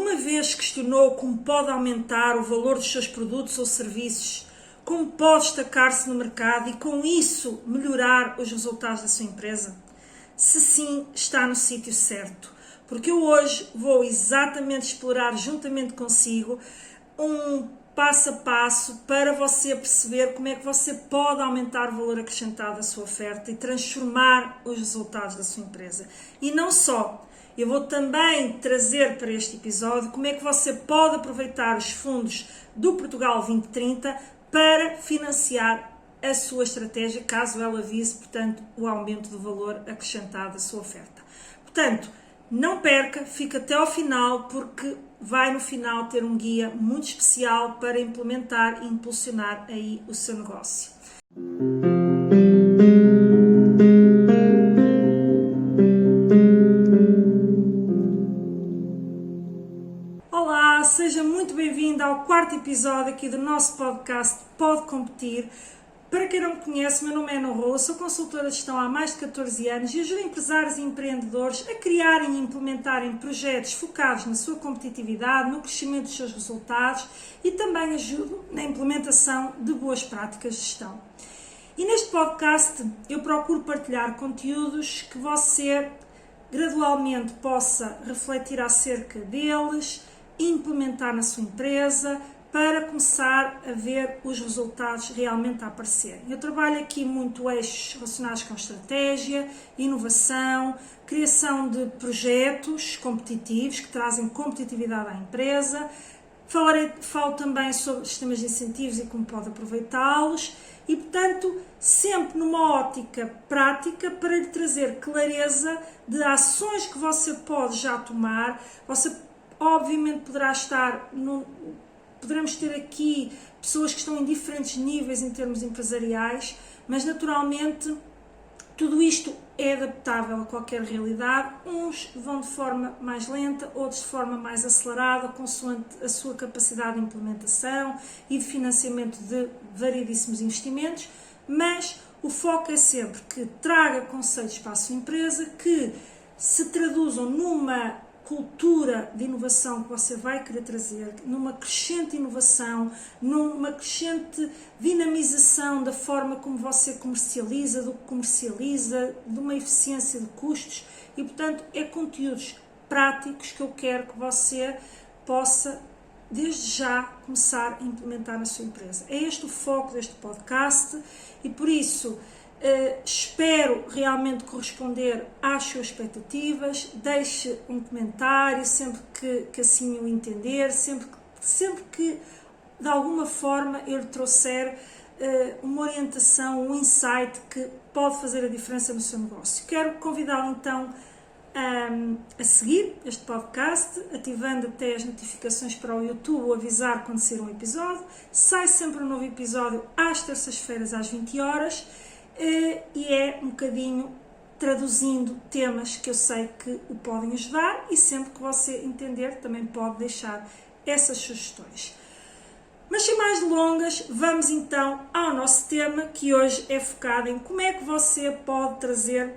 Alguma vez questionou como pode aumentar o valor dos seus produtos ou serviços? Como pode destacar-se no mercado e com isso melhorar os resultados da sua empresa? Se sim, está no sítio certo, porque eu hoje vou exatamente explorar juntamente consigo um passo a passo para você perceber como é que você pode aumentar o valor acrescentado da sua oferta e transformar os resultados da sua empresa. E não só, eu vou também trazer para este episódio como é que você pode aproveitar os fundos do Portugal 2030 para financiar a sua estratégia, caso ela vise, portanto, o aumento do valor acrescentado da sua oferta. Portanto, não perca, fica até ao final, porque vai no final ter um guia muito especial para implementar e impulsionar aí o seu negócio. Olá, seja muito bem-vindo ao quarto episódio aqui do nosso podcast Pode Competir. Para quem não me conhece, meu nome é Ana Rola, sou consultora de gestão há mais de 14 anos e ajudo empresários e empreendedores a criarem e implementarem projetos focados na sua competitividade, no crescimento dos seus resultados e também ajudo na implementação de boas práticas de gestão. E neste podcast eu procuro partilhar conteúdos que você gradualmente possa refletir acerca deles, implementar na sua empresa, para começar a ver os resultados realmente a aparecerem. Eu trabalho aqui muito eixos relacionados com estratégia, inovação, criação de projetos competitivos que trazem competitividade à empresa. Falo também sobre sistemas de incentivos e como pode aproveitá-los e, portanto, sempre numa ótica prática para lhe trazer clareza de ações que você pode já tomar. Você, obviamente, poderemos ter aqui pessoas que estão em diferentes níveis em termos empresariais, mas naturalmente tudo isto é adaptável a qualquer realidade. Uns vão de forma mais lenta, outros de forma mais acelerada, consoante a sua capacidade de implementação e de financiamento de variedíssimos investimentos, mas o foco é sempre que traga conceitos para a sua empresa, que se traduzam numa cultura de inovação que você vai querer trazer, numa crescente inovação, numa crescente dinamização da forma como você comercializa, do que comercializa, de uma eficiência de custos e, portanto, é conteúdos práticos que eu quero que você possa, desde já, começar a implementar na sua empresa. É este o foco deste podcast e, por isso, espero realmente corresponder às suas expectativas. Deixe um comentário sempre que assim o entender, sempre que de alguma forma eu lhe trouxer uma orientação, um insight que pode fazer a diferença no seu negócio. Quero convidá-lo então a seguir este podcast, ativando até as notificações para o YouTube ou avisar quando sair um episódio. Sai sempre um novo episódio às terças-feiras às 20 horas. E é um bocadinho traduzindo temas que eu sei que o podem ajudar e sempre que você entender também pode deixar essas sugestões. Mas sem mais delongas, vamos então ao nosso tema, que hoje é focado em como é que você pode trazer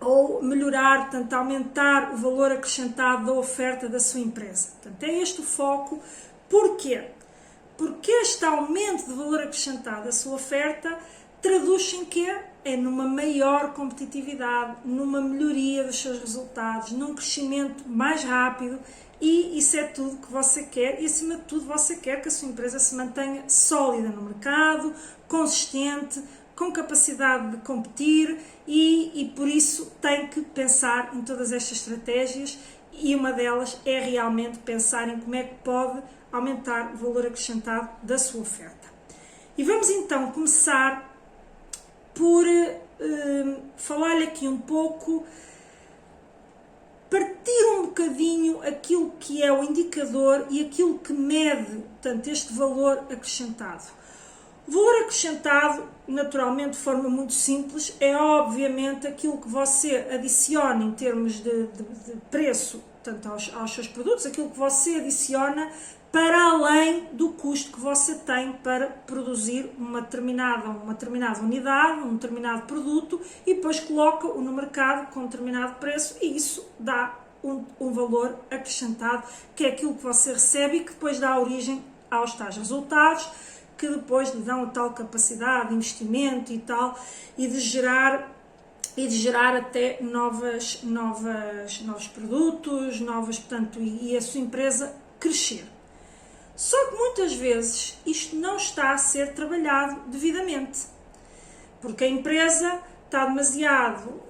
ou melhorar, portanto, aumentar o valor acrescentado da oferta da sua empresa. Portanto, é este o foco. Porquê? Porque este aumento de valor acrescentado da sua oferta traduz em que é numa maior competitividade, numa melhoria dos seus resultados, num crescimento mais rápido e isso é tudo que você quer e, acima de tudo, você quer que a sua empresa se mantenha sólida no mercado, consistente, com capacidade de competir e por isso tem que pensar em todas estas estratégias e uma delas é realmente pensar em como é que pode aumentar o valor acrescentado da sua oferta. E vamos então começar por falar-lhe aqui um pouco, partir um bocadinho aquilo que é o indicador e aquilo que mede, portanto, este valor acrescentado. O valor acrescentado, naturalmente, de forma muito simples, é obviamente aquilo que você adiciona em termos de preço, portanto, aos seus produtos, aquilo que você adiciona para além do custo que você tem para produzir uma determinada unidade, um determinado produto e depois coloca-o no mercado com um determinado preço e isso dá um valor acrescentado, que é aquilo que você recebe e que depois dá origem aos tais resultados, que depois lhe dão a tal capacidade de investimento e tal, e de gerar até novos produtos, portanto, e a sua empresa crescer. Só que muitas vezes isto não está a ser trabalhado devidamente, porque a empresa está demasiado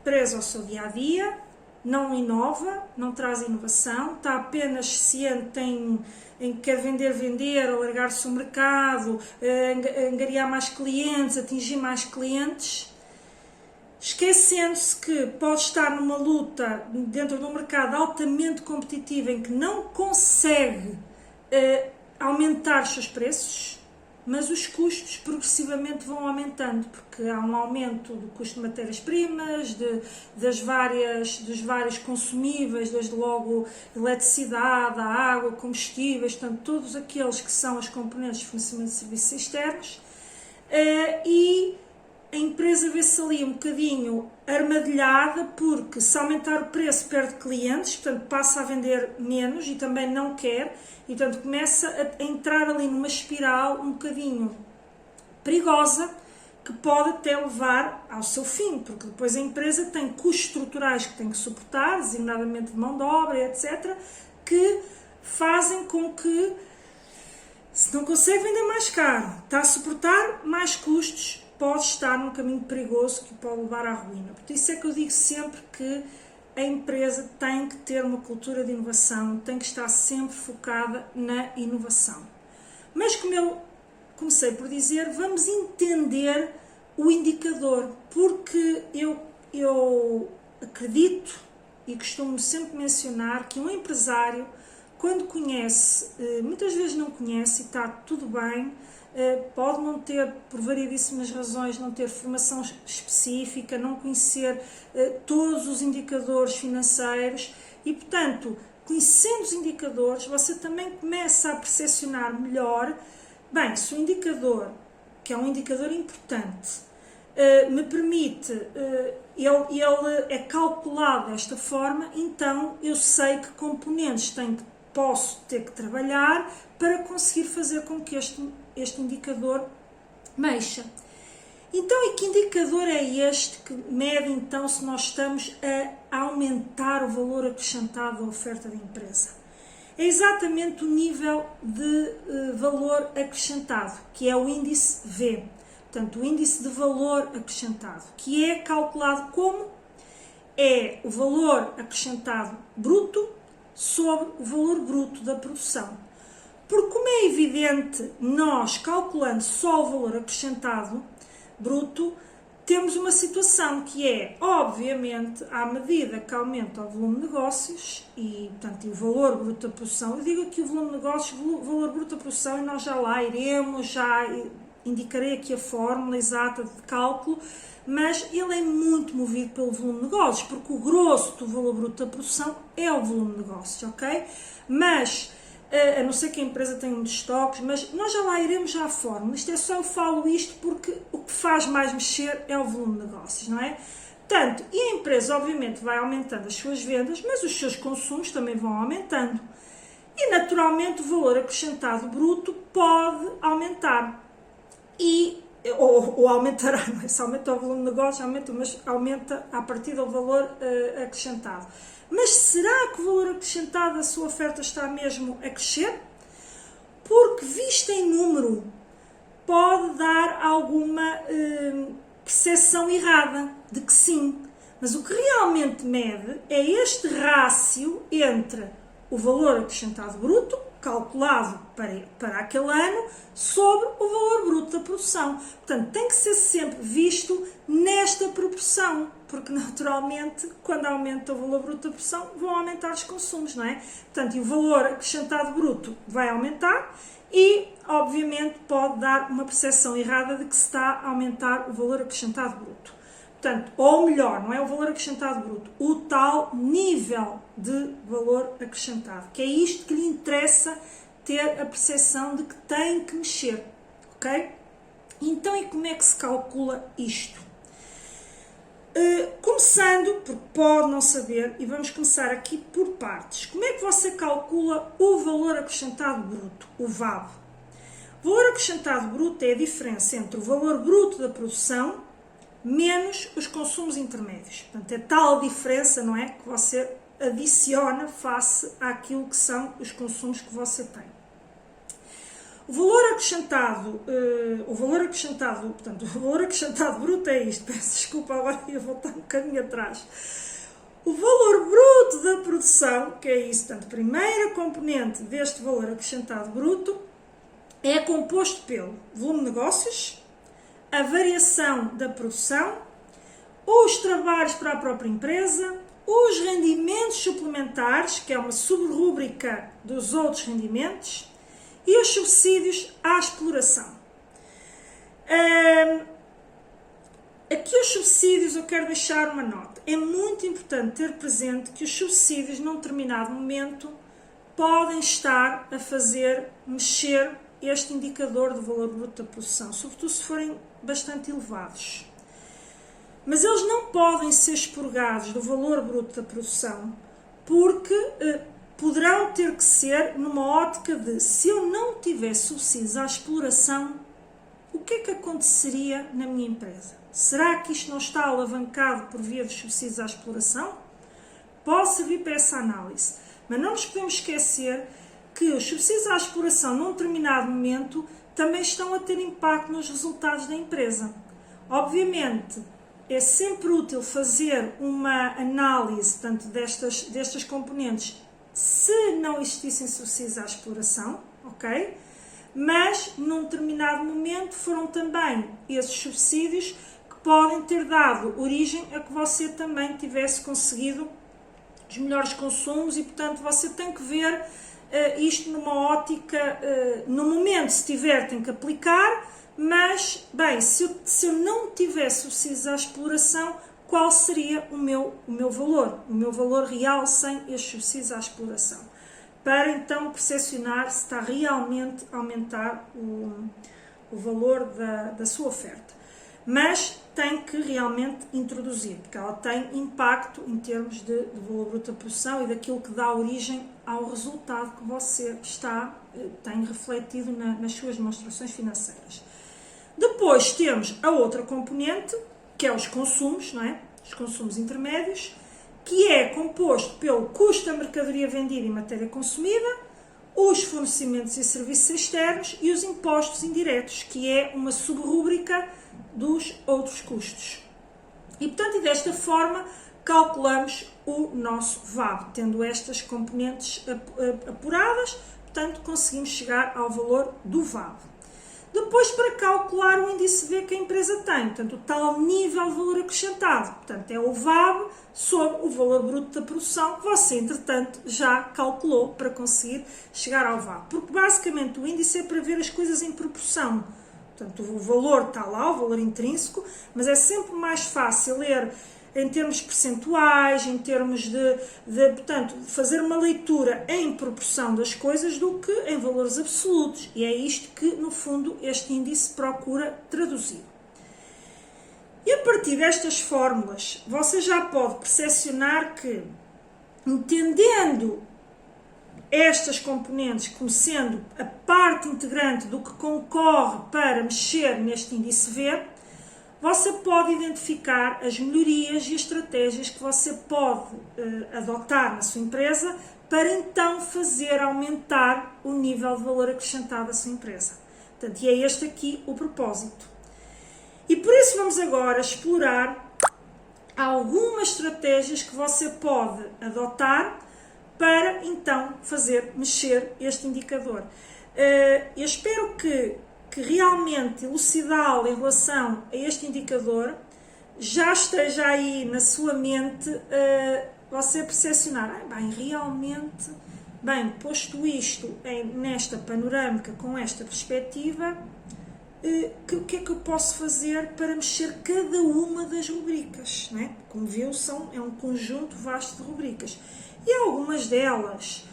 presa ao seu dia-a-dia, não inova, não traz inovação, está apenas ciente em que quer vender, alargar-se o mercado, angariar mais clientes, atingir mais clientes, esquecendo-se que pode estar numa luta dentro de um mercado altamente competitivo em que não consegue aumentar os seus preços, mas os custos progressivamente vão aumentando, porque há um aumento do custo de matérias-primas, dos vários consumíveis, desde logo eletricidade, a água, combustíveis, portanto, todos aqueles que são as componentes de fornecimento de serviços externos, e a empresa vê-se ali um bocadinho armadilhada, porque se aumentar o preço perde clientes, portanto passa a vender menos e também não quer, e portanto começa a entrar ali numa espiral um bocadinho perigosa, que pode até levar ao seu fim, porque depois a empresa tem custos estruturais que tem que suportar, designadamente de mão de obra, etc., que fazem com que, se não consegue vender mais caro, está a suportar mais custos, pode estar num caminho perigoso que pode levar à ruína. Por isso é que eu digo sempre que a empresa tem que ter uma cultura de inovação, tem que estar sempre focada na inovação. Mas, como eu comecei por dizer, vamos entender o indicador, porque eu acredito e costumo sempre mencionar que um empresário, quando conhece, muitas vezes não conhece e está tudo bem, pode não ter, por variedíssimas razões, não ter formação específica, não conhecer todos os indicadores financeiros e, portanto, conhecendo os indicadores, você também começa a percepcionar melhor, bem, se o indicador, que é um indicador importante, me permite, ele é calculado desta forma, então eu sei que componentes posso ter que trabalhar para conseguir fazer com que este indicador mexa. Então, e que indicador é este que mede então se nós estamos a aumentar o valor acrescentado da oferta da empresa? É exatamente o nível de valor acrescentado, que é o índice V, portanto o índice de valor acrescentado, que é calculado como? É o valor acrescentado bruto sobre o valor bruto da produção. Porque, como é evidente, nós calculando só o valor acrescentado bruto, temos uma situação que é, obviamente, à medida que aumenta o volume de negócios e, portanto, o valor bruto da produção, eu digo aqui o volume de negócios, o valor bruto da produção, e nós já lá iremos, já indicarei aqui a fórmula exata de cálculo, mas ele é muito movido pelo volume de negócios, porque o grosso do valor bruto da produção é o volume de negócios, ok? Mas, a não ser que a empresa tenha muitos estoques, mas nós já lá iremos já à fórmula. Isto é só, eu falo isto porque o que faz mais mexer é o volume de negócios, não é? Portanto, e a empresa obviamente vai aumentando as suas vendas, mas os seus consumos também vão aumentando. E naturalmente o valor acrescentado bruto pode aumentar. Ou aumentará, não é? Se aumenta o volume de negócio, mas aumenta a partir do valor acrescentado. Mas será que o valor acrescentado da sua oferta está mesmo a crescer? Porque, visto em número, pode dar alguma percepção errada de que sim. Mas o que realmente mede é este rácio entre o valor acrescentado bruto, calculado para aquele ano, sobre o valor bruto da produção. Portanto, tem que ser sempre visto nesta proporção, porque naturalmente, quando aumenta o valor bruto da produção, vão aumentar os consumos, não é? Portanto, e o valor acrescentado bruto vai aumentar e, obviamente, pode dar uma percepção errada de que se está a aumentar o valor acrescentado bruto. Portanto, ou melhor, não é o valor acrescentado bruto, o tal nível de valor acrescentado, que é isto que lhe interessa ter a percepção de que tem que mexer, ok? Então, e como é que se calcula isto? Começando, porque pode não saber, e vamos começar aqui por partes. Como é que você calcula o valor acrescentado bruto, o VAB? O valor acrescentado bruto é a diferença entre o valor bruto da produção menos os consumos intermédios. Portanto, é tal diferença, não é, que você adiciona face àquilo que são os consumos que você tem. O valor acrescentado bruto é isto. Peço desculpa, agora ia voltar um bocadinho atrás. O valor bruto da produção, que é isso, portanto, a primeira componente deste valor acrescentado bruto, é composto pelo volume de negócios, a variação da produção, os trabalhos para a própria empresa, os rendimentos suplementares, que é uma subrúbrica dos outros rendimentos, e os subsídios à exploração. Aqui os subsídios eu quero deixar uma nota. É muito importante ter presente que os subsídios, num determinado momento, podem estar a fazer mexer este indicador do valor bruto da produção, sobretudo se forem bastante elevados. Mas eles não podem ser expurgados do valor bruto da produção, porque poderão ter que ser numa ótica de, se eu não tivesse subsídios à exploração, o que é que aconteceria na minha empresa? Será que isto não está alavancado por via dos subsídios à exploração? Pode servir para essa análise, mas não nos podemos esquecer que os subsídios à exploração, num determinado momento, também estão a ter impacto nos resultados da empresa. Obviamente, é sempre útil fazer uma análise, tanto destas componentes, se não existissem subsídios à exploração, ok? Mas, num determinado momento, foram também esses subsídios que podem ter dado origem a que você também tivesse conseguido os melhores consumos e, portanto, você tem que ver isto numa ótica, no momento, se tiver, tem que aplicar, mas, bem, se eu não tivesse subsídios à exploração, qual seria o meu valor real sem estes subsídios à exploração, para então percepcionar se está realmente a aumentar o valor da sua oferta. Mas tem que realmente introduzir, porque ela tem impacto em termos de valor bruto da produção e daquilo que dá origem ao resultado que você tem refletido nas suas demonstrações financeiras. Depois temos a outra componente, que é os consumos, não é? Os consumos intermédios, que é composto pelo custo da mercadoria vendida e matéria consumida, os fornecimentos e serviços externos e os impostos indiretos, que é uma subrúbrica dos outros custos. E, portanto, e desta forma, calculamos o nosso VAB, tendo estas componentes apuradas, portanto, conseguimos chegar ao valor do VAB. Depois, para calcular o índice V que a empresa tem, portanto, o tal nível de valor acrescentado, portanto, é o VAB sobre o valor bruto da produção que você, entretanto, já calculou para conseguir chegar ao VAB. Porque, basicamente, o índice é para ver as coisas em proporção. Portanto, o valor está lá, o valor intrínseco, mas é sempre mais fácil ler em termos percentuais, em termos portanto, fazer uma leitura em proporção das coisas do que em valores absolutos. E é isto que, no fundo, este índice procura traduzir. E a partir destas fórmulas, você já pode percepcionar que, entendendo estas componentes como sendo a parte integrante do que concorre para mexer neste índice V, você pode identificar as melhorias e estratégias que você pode adotar na sua empresa para então fazer aumentar o nível de valor acrescentado da sua empresa. Portanto, e é este aqui o propósito. E por isso vamos agora explorar algumas estratégias que você pode adotar para então fazer mexer este indicador. Eu espero que realmente elucidá-lo em relação a este indicador já esteja aí na sua mente você percepcionar, realmente, posto isto nesta panorâmica, com esta perspectiva, o que é que eu posso fazer para mexer cada uma das rubricas, não é? Como viu, é um conjunto vasto de rubricas. E algumas delas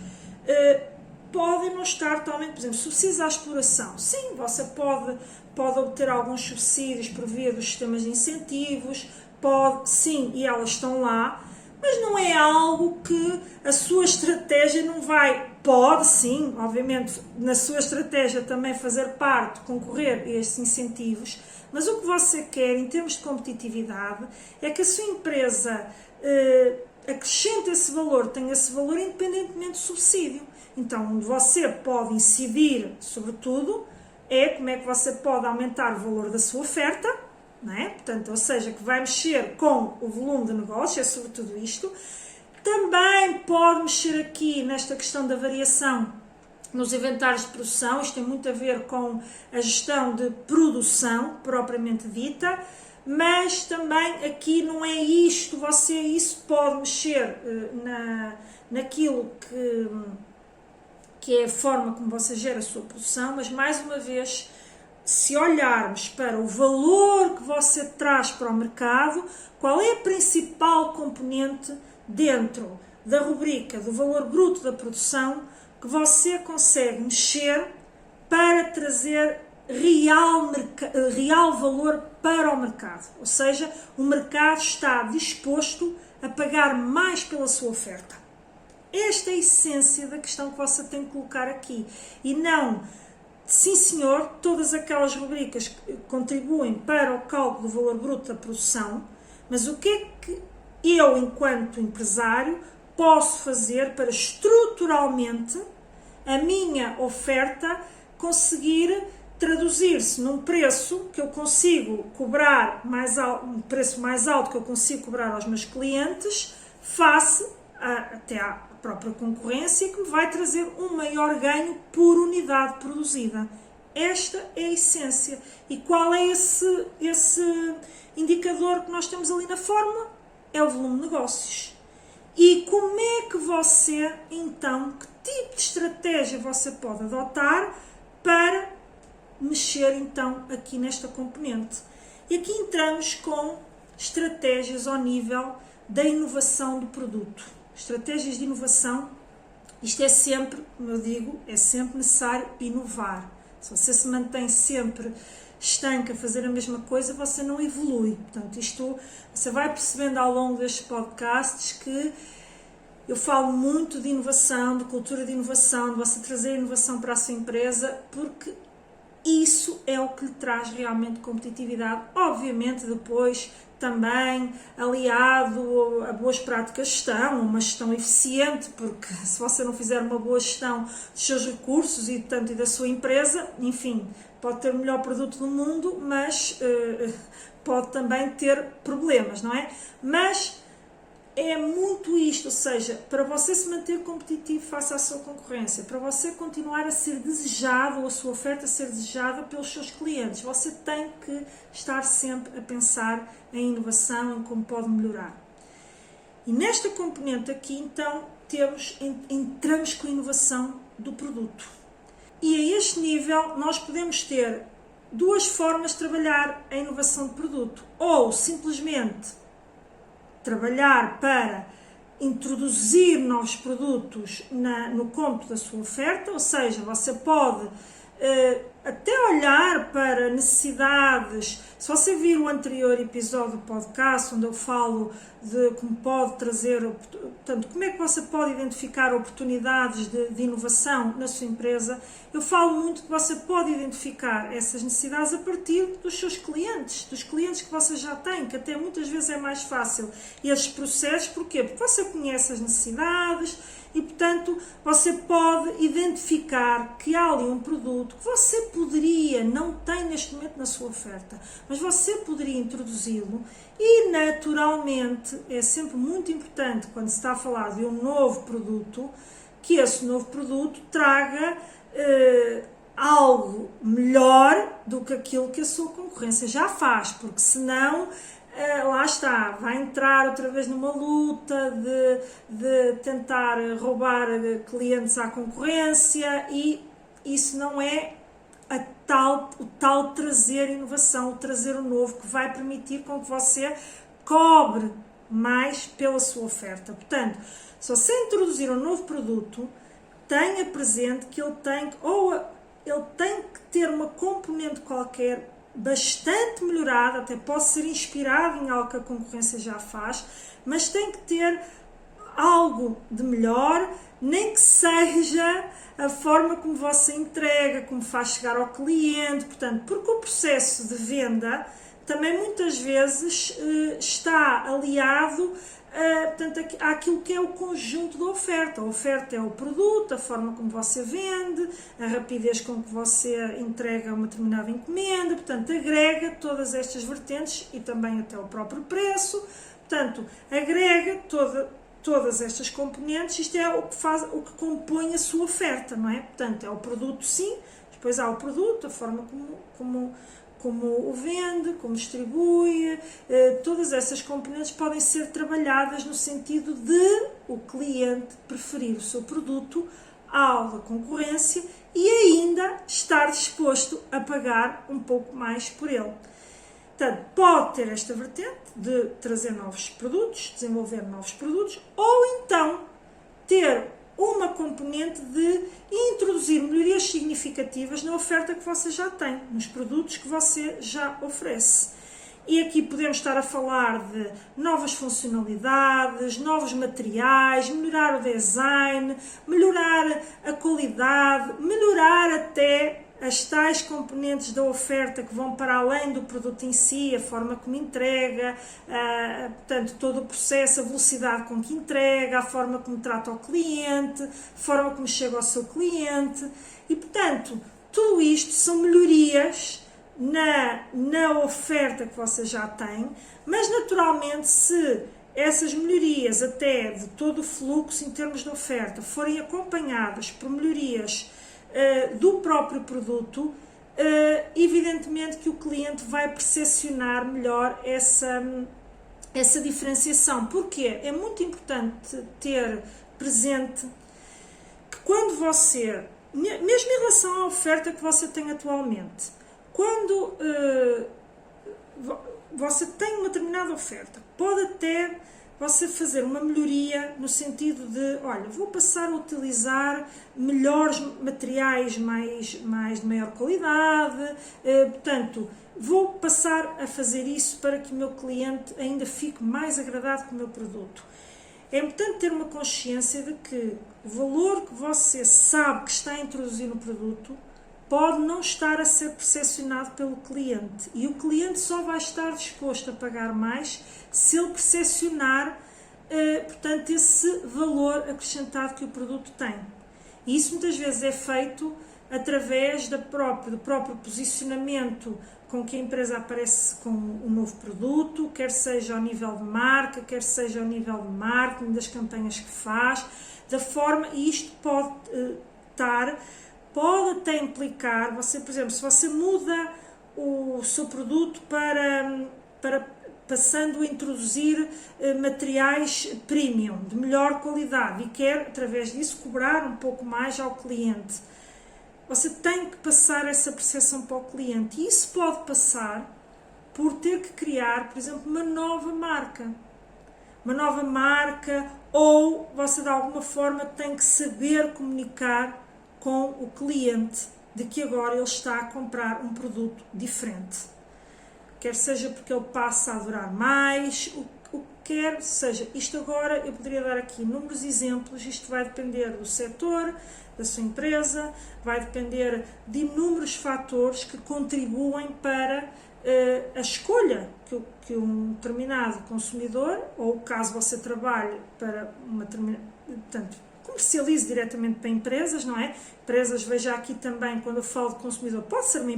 podem não estar totalmente, por exemplo, subsídios à exploração. Sim, você pode obter alguns subsídios por via dos sistemas de incentivos, pode sim, e elas estão lá, mas não é algo que a sua estratégia não vai. Pode sim, obviamente, na sua estratégia também fazer parte, concorrer a estes incentivos, mas o que você quer em termos de competitividade é que a sua empresa acrescente esse valor, tenha esse valor independentemente do subsídio. Então, onde você pode incidir, sobretudo, é como é que você pode aumentar o valor da sua oferta, não é? Portanto, ou seja, que vai mexer com o volume de negócio, é sobretudo isto. Também pode mexer aqui nesta questão da variação nos inventários de produção, isto tem muito a ver com a gestão de produção, propriamente dita, mas também aqui não é isto, isso pode mexer naquilo que é a forma como você gera a sua produção, mas mais uma vez, se olharmos para o valor que você traz para o mercado, qual é a principal componente dentro da rubrica do valor bruto da produção que você consegue mexer para trazer real valor para o mercado? Ou seja, o mercado está disposto a pagar mais pela sua oferta. Esta é a essência da questão que você tem que colocar aqui. E não, sim senhor, todas aquelas rubricas que contribuem para o cálculo do valor bruto da produção, mas o que é que eu, enquanto empresário, posso fazer para estruturalmente a minha oferta conseguir traduzir-se num preço que eu consigo cobrar um preço mais alto que eu consigo cobrar aos meus clientes face até à própria concorrência, que me vai trazer um maior ganho por unidade produzida. Esta é a essência. E qual é esse indicador que nós temos ali na fórmula? É o volume de negócios. E como é que você, então, que tipo de estratégia você pode adotar para mexer, então, aqui nesta componente? E aqui entramos com estratégias ao nível da inovação do produto. Estratégias de inovação, isto é sempre, como eu digo, é sempre necessário inovar. Se você se mantém sempre estanque a fazer a mesma coisa, você não evolui. Portanto, isto você vai percebendo ao longo destes podcasts que eu falo muito de inovação, de cultura de inovação, de você trazer inovação para a sua empresa, porque isso é o que lhe traz realmente competitividade. Obviamente, depois também aliado a boas práticas de gestão, uma gestão eficiente, porque se você não fizer uma boa gestão dos seus recursos e tanto e da sua empresa, enfim, pode ter o melhor produto do mundo, mas pode também ter problemas, não é? Mas é muito isto, ou seja, para você se manter competitivo face à sua concorrência, para você continuar a ser desejado, ou a sua oferta a ser desejada pelos seus clientes, você tem que estar sempre a pensar em inovação, em como pode melhorar. E nesta componente aqui, então, entramos com a inovação do produto. E a este nível, nós podemos ter duas formas de trabalhar a inovação de produto. Ou, simplesmente, trabalhar para introduzir novos produtos no cômputo da sua oferta, ou seja, você pode até olhar para necessidades. Se você vir o anterior episódio do podcast, onde eu falo de como pode trazer, portanto, como é que você pode identificar oportunidades de inovação na sua empresa, eu falo muito que você pode identificar essas necessidades a partir dos seus clientes, dos clientes que você já tem, que até muitas vezes é mais fácil esses processos. Porquê? Porque você conhece as necessidades e, portanto, você pode identificar que há ali um produto que você poderia, não tem neste momento na sua oferta, mas você poderia introduzi-lo. E, naturalmente, é sempre muito importante, quando se está a falar de um novo produto, que esse novo produto traga algo melhor do que aquilo que a sua concorrência já faz, porque senão, lá está, vai entrar outra vez numa luta de tentar roubar clientes à concorrência, e isso não é o tal trazer inovação, o trazer o novo, que vai permitir com que você cobre mais pela sua oferta. Portanto, se você introduzir um novo produto, tenha presente que ele tem que ter uma componente qualquer bastante melhorado, até pode ser inspirado em algo que a concorrência já faz, mas tem que ter algo de melhor, nem que seja a forma como você entrega, como faz chegar ao cliente, portanto, porque o processo de venda também muitas vezes está aliado portanto, àquilo que é o conjunto da oferta. A oferta é o produto, a forma como você vende, a rapidez com que você entrega uma determinada encomenda, portanto, agrega todas estas vertentes e também até o próprio preço, portanto, agrega todas estas componentes, isto é o que compõe a sua oferta, não é? Portanto, é o produto sim, depois há o produto, a forma como o vende, como distribui, todas essas componentes podem ser trabalhadas no sentido de o cliente preferir o seu produto ao da concorrência e ainda estar disposto a pagar um pouco mais por ele. Portanto, pode ter esta vertente de trazer novos produtos, desenvolver novos produtos, ou então ter uma componente de introduzir melhorias significativas na oferta que você já tem, nos produtos que você já oferece. E aqui podemos estar a falar de novas funcionalidades, novos materiais, melhorar o design, melhorar a qualidade, melhorar até as tais componentes da oferta que vão para além do produto em si, a forma como entrega, portanto, todo o processo, a velocidade com que entrega, a forma como trata o cliente, a forma como chega ao seu cliente e, portanto, tudo isto são melhorias na oferta que você já tem, mas naturalmente se essas melhorias até de todo o fluxo em termos de oferta forem acompanhadas por melhorias do próprio produto, evidentemente que o cliente vai percepcionar melhor essa diferenciação. Porque é muito importante ter presente que quando você, mesmo em relação à oferta que você tem atualmente, quando você tem uma determinada oferta, pode até você fazer uma melhoria no sentido de, olha, vou passar a utilizar melhores materiais de maior qualidade, portanto, vou passar a fazer isso para que o meu cliente ainda fique mais agradado com o meu produto. É importante ter uma consciência de que o valor que você sabe que está a introduzir no produto pode não estar a ser percepcionado pelo cliente e o cliente só vai estar disposto a pagar mais se ele percepcionar, portanto, esse valor acrescentado que o produto tem. E isso muitas vezes é feito através do próprio posicionamento com que a empresa aparece com o novo produto, quer seja ao nível de marca, quer seja ao nível de marketing, das campanhas que faz, da forma, e isto pode até implicar, você, por exemplo, se você muda o seu produto para passando a introduzir materiais premium, de melhor qualidade, e quer, através disso, cobrar um pouco mais ao cliente, você tem que passar essa percepção para o cliente. E isso pode passar por ter que criar, por exemplo, uma nova marca, ou você, de alguma forma, tem que saber comunicar com o cliente de que agora ele está a comprar um produto diferente. Quer seja porque ele passa a durar mais, o que quer seja. Isto agora, eu poderia dar aqui inúmeros exemplos, isto vai depender do setor, da sua empresa, vai depender de inúmeros fatores que contribuem para a escolha que um determinado consumidor, ou caso você trabalhe para uma determinada, portanto, comercialize diretamente para empresas, não é? Empresas, veja aqui também, quando eu falo de consumidor, pode ser uma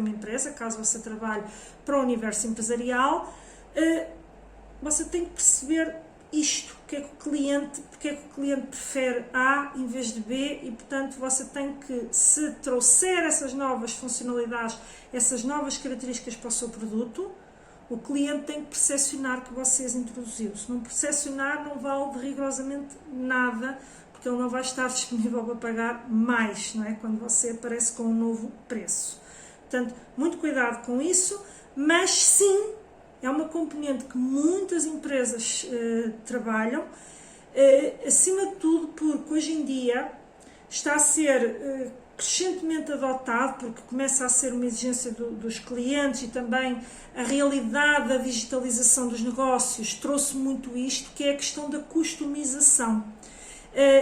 empresa, caso você trabalhe para o universo empresarial, você tem que perceber isto, porque é que o cliente prefere A em vez de B e, portanto, você tem que, se trouxer essas novas funcionalidades, essas novas características para o seu produto, o cliente tem que percepcionar que você as introduziu. Se não percepcionar, não vale rigorosamente nada, porque ele não vai estar disponível para pagar mais, não é? Quando você aparece com um novo preço. Portanto, muito cuidado com isso, mas sim, é uma componente que muitas empresas trabalham, acima de tudo porque hoje em dia está a ser crescentemente adotado, porque começa a ser uma exigência dos clientes, e também a realidade da digitalização dos negócios trouxe muito isto, que é a questão da customização.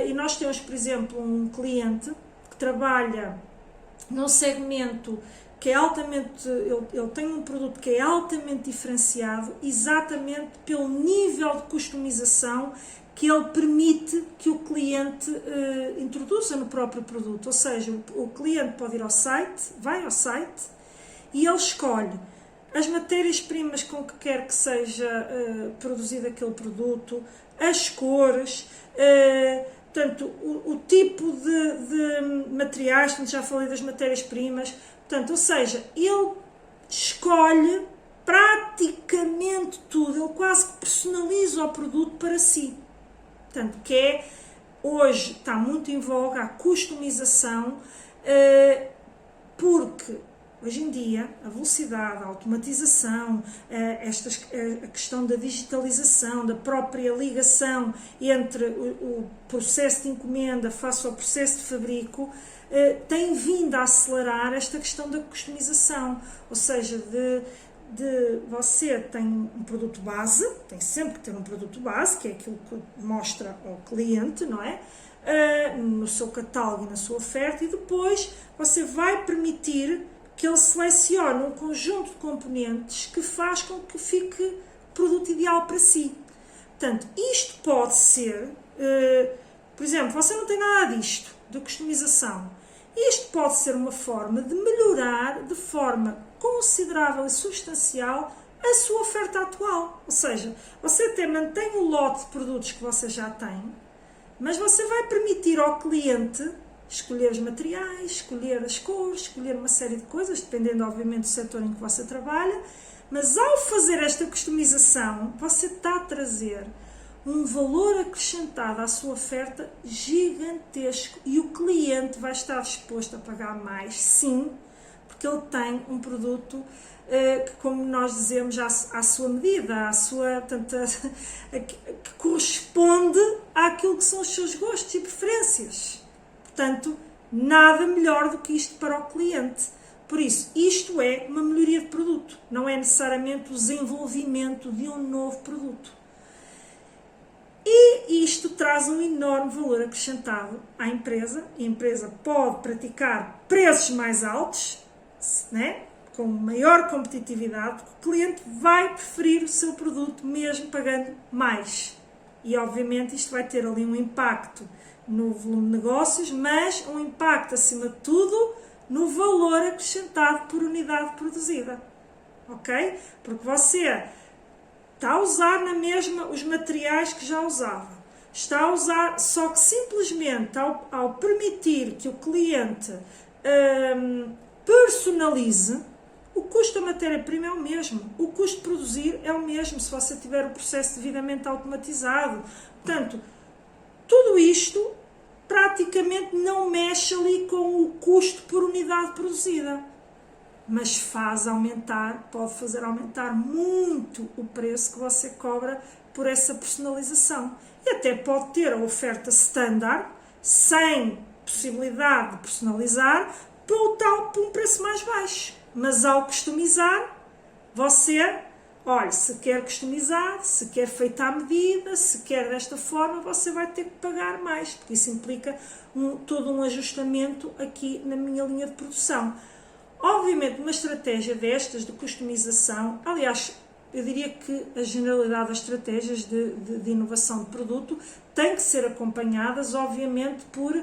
E nós temos, por exemplo, um cliente que trabalha num segmento que é altamente, ele tem um produto que é altamente diferenciado, exatamente pelo nível de customização que ele permite que o cliente introduza no próprio produto. Ou seja, o cliente pode ir ao site, vai ao site e ele escolhe as matérias-primas com que quer que seja produzido aquele produto, as cores, portanto, o tipo de materiais, já falei das matérias-primas, portanto, ou seja, ele escolhe praticamente tudo, ele quase que personaliza o produto para si. Portanto, que hoje está muito em voga a customização, porque hoje em dia a velocidade, a automatização, a questão da digitalização, da própria ligação entre o processo de encomenda face ao processo de fabrico, tem vindo a acelerar esta questão da customização, ou seja, você tem um produto base, tem sempre que ter um produto base, que é aquilo que mostra ao cliente, não é? No seu catálogo e na sua oferta, e depois você vai permitir que ele selecione um conjunto de componentes que faz com que fique o produto ideal para si. Portanto, isto pode ser, por exemplo, você não tem nada disto, de customização. Isto pode ser uma forma de melhorar de forma considerável e substancial a sua oferta atual. Ou seja, você até mantém o lote de produtos que você já tem, mas você vai permitir ao cliente escolher os materiais, escolher as cores, escolher uma série de coisas, dependendo obviamente do setor em que você trabalha, mas ao fazer esta customização, você está a trazer um valor acrescentado à sua oferta gigantesco, e o cliente vai estar disposto a pagar mais, sim, porque ele tem um produto que, como nós dizemos, à sua medida, que corresponde àquilo que são os seus gostos e preferências. Portanto, nada melhor do que isto para o cliente. Por isso, isto é uma melhoria de produto, não é necessariamente o desenvolvimento de um novo produto. E isto traz um enorme valor acrescentado à empresa. A empresa pode praticar preços mais altos, né? Com maior competitividade, porque o cliente vai preferir o seu produto mesmo pagando mais. E obviamente isto vai ter ali um impacto no volume de negócios, mas um impacto acima de tudo no valor acrescentado por unidade produzida. Ok? Porque você está a usar na mesma os materiais que já usava. Está a usar, só que simplesmente ao permitir que o cliente personalize, o custo da matéria-prima é o mesmo. O custo de produzir é o mesmo se você tiver o processo devidamente automatizado. Portanto, tudo isto praticamente não mexe ali com o custo por unidade produzida, mas pode fazer aumentar muito o preço que você cobra por essa personalização. E até pode ter a oferta standard, sem possibilidade de personalizar, por um preço mais baixo. Mas ao customizar, se quer customizar, se quer feito à medida, se quer desta forma, você vai ter que pagar mais, porque isso implica todo um ajustamento aqui na minha linha de produção. Obviamente, uma estratégia destas de customização, aliás, eu diria que a generalidade das estratégias de inovação de produto tem que ser acompanhadas, obviamente, por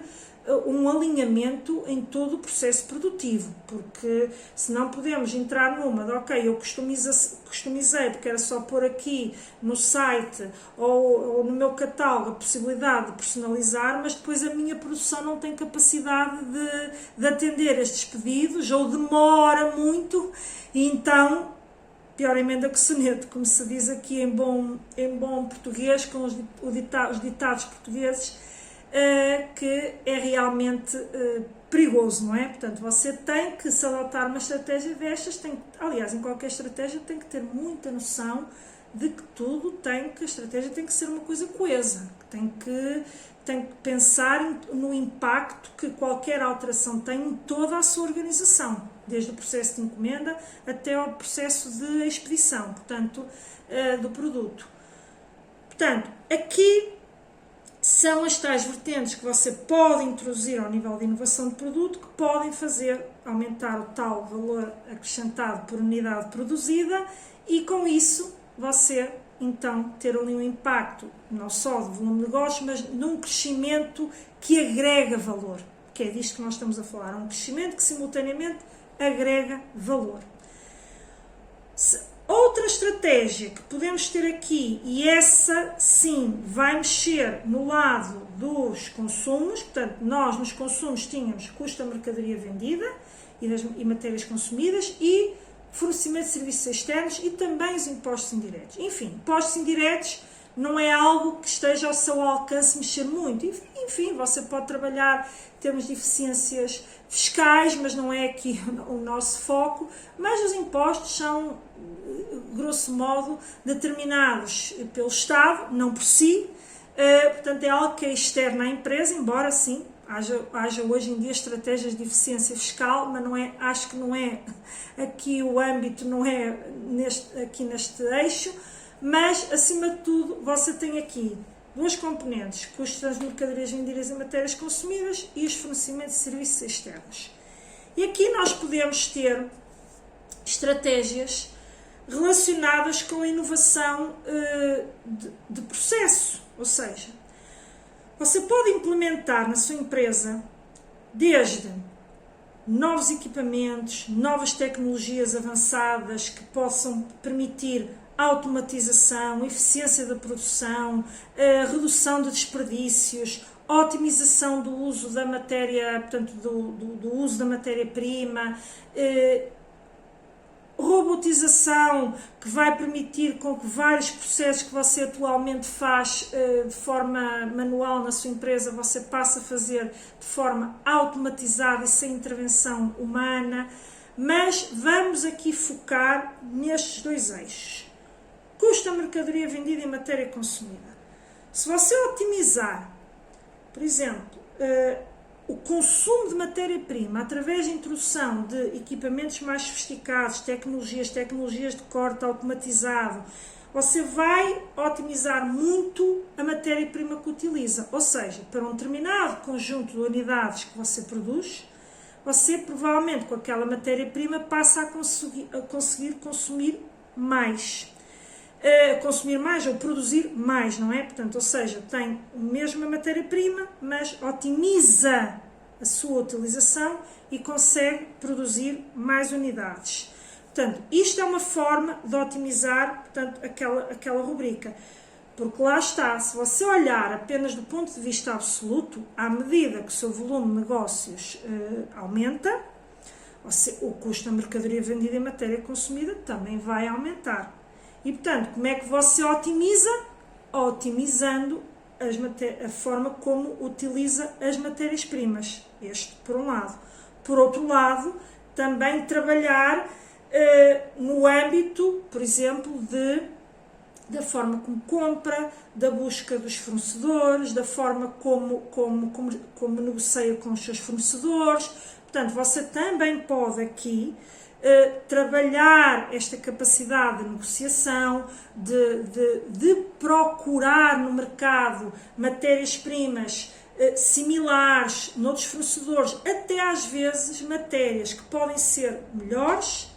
um alinhamento em todo o processo produtivo, porque se não podemos entrar numa de, ok, eu customizei porque era só pôr aqui no site ou no meu catálogo a possibilidade de personalizar, mas depois a minha produção não tem capacidade de atender estes pedidos, ou demora muito, e então, pior emenda que soneto, como se diz aqui em bom português, com os ditados portugueses, que é realmente perigoso, não é? Portanto, você tem que se adotar uma estratégia destas, aliás, em qualquer estratégia tem que ter muita noção de que a estratégia tem que ser uma coisa coesa, que tem que tem que pensar no impacto que qualquer alteração tem em toda a sua organização, desde o processo de encomenda até ao processo de expedição, portanto, do produto. Portanto, aqui são as tais vertentes que você pode introduzir ao nível de inovação de produto, que podem fazer aumentar o tal valor acrescentado por unidade produzida, e com isso você então ter ali um impacto não só de volume de negócio, mas num crescimento que agrega valor, que é disto que nós estamos a falar, um crescimento que simultaneamente agrega valor. Outra estratégia que podemos ter aqui, e essa sim vai mexer no lado dos consumos, portanto nós nos consumos tínhamos custo da mercadoria vendida e matérias consumidas e fornecimento de serviços externos e também os impostos indiretos. Enfim, impostos indiretos não é algo que esteja ao seu alcance mexer muito. Enfim, você pode trabalhar em termos de eficiências fiscais, mas não é aqui o nosso foco. Mas os impostos são, grosso modo, determinados pelo Estado, não por si. Portanto, é algo que é externo à empresa, embora sim haja hoje em dia estratégias de eficiência fiscal, mas não é, acho que não é aqui o âmbito, não é aqui neste eixo, mas acima de tudo você tem aqui duas componentes: custos das mercadorias vendidas e matérias consumidas e os fornecimentos de serviços externos. E aqui nós podemos ter estratégias relacionadas com a inovação de processo, ou seja, você pode implementar na sua empresa desde novos equipamentos, novas tecnologias avançadas que possam permitir automatização, eficiência da produção, redução de desperdícios, otimização do uso da matéria, portanto, do uso da matéria-prima, robotização que vai permitir com que vários processos que você atualmente faz de forma manual na sua empresa, você passe a fazer de forma automatizada e sem intervenção humana. Mas vamos aqui focar nestes dois eixos: custo da mercadoria vendida e matéria consumida. Se você otimizar, por exemplo, o consumo de matéria-prima através da introdução de equipamentos mais sofisticados, tecnologias de corte automatizado, você vai otimizar muito a matéria-prima que utiliza. Ou seja, para um determinado conjunto de unidades que você produz, você provavelmente com aquela matéria-prima passa a conseguir consumir mais. Ou produzir mais, não é? Portanto, ou seja, tem a mesma matéria-prima, mas otimiza a sua utilização e consegue produzir mais unidades. Portanto, isto é uma forma de otimizar, portanto, aquela rubrica. Porque lá está, se você olhar apenas do ponto de vista absoluto, à medida que o seu volume de negócios aumenta, o custo da mercadoria vendida e matéria consumida também vai aumentar. E, portanto, como é que você otimiza? Otimizando a forma como utiliza as matérias-primas. Este por um lado. Por outro lado, também trabalhar no âmbito, por exemplo, da forma como compra, da busca dos fornecedores, da forma como negocia com os seus fornecedores. Portanto, você também pode aqui trabalhar esta capacidade de negociação, de procurar no mercado matérias-primas similares noutros fornecedores, até às vezes matérias que podem ser melhores,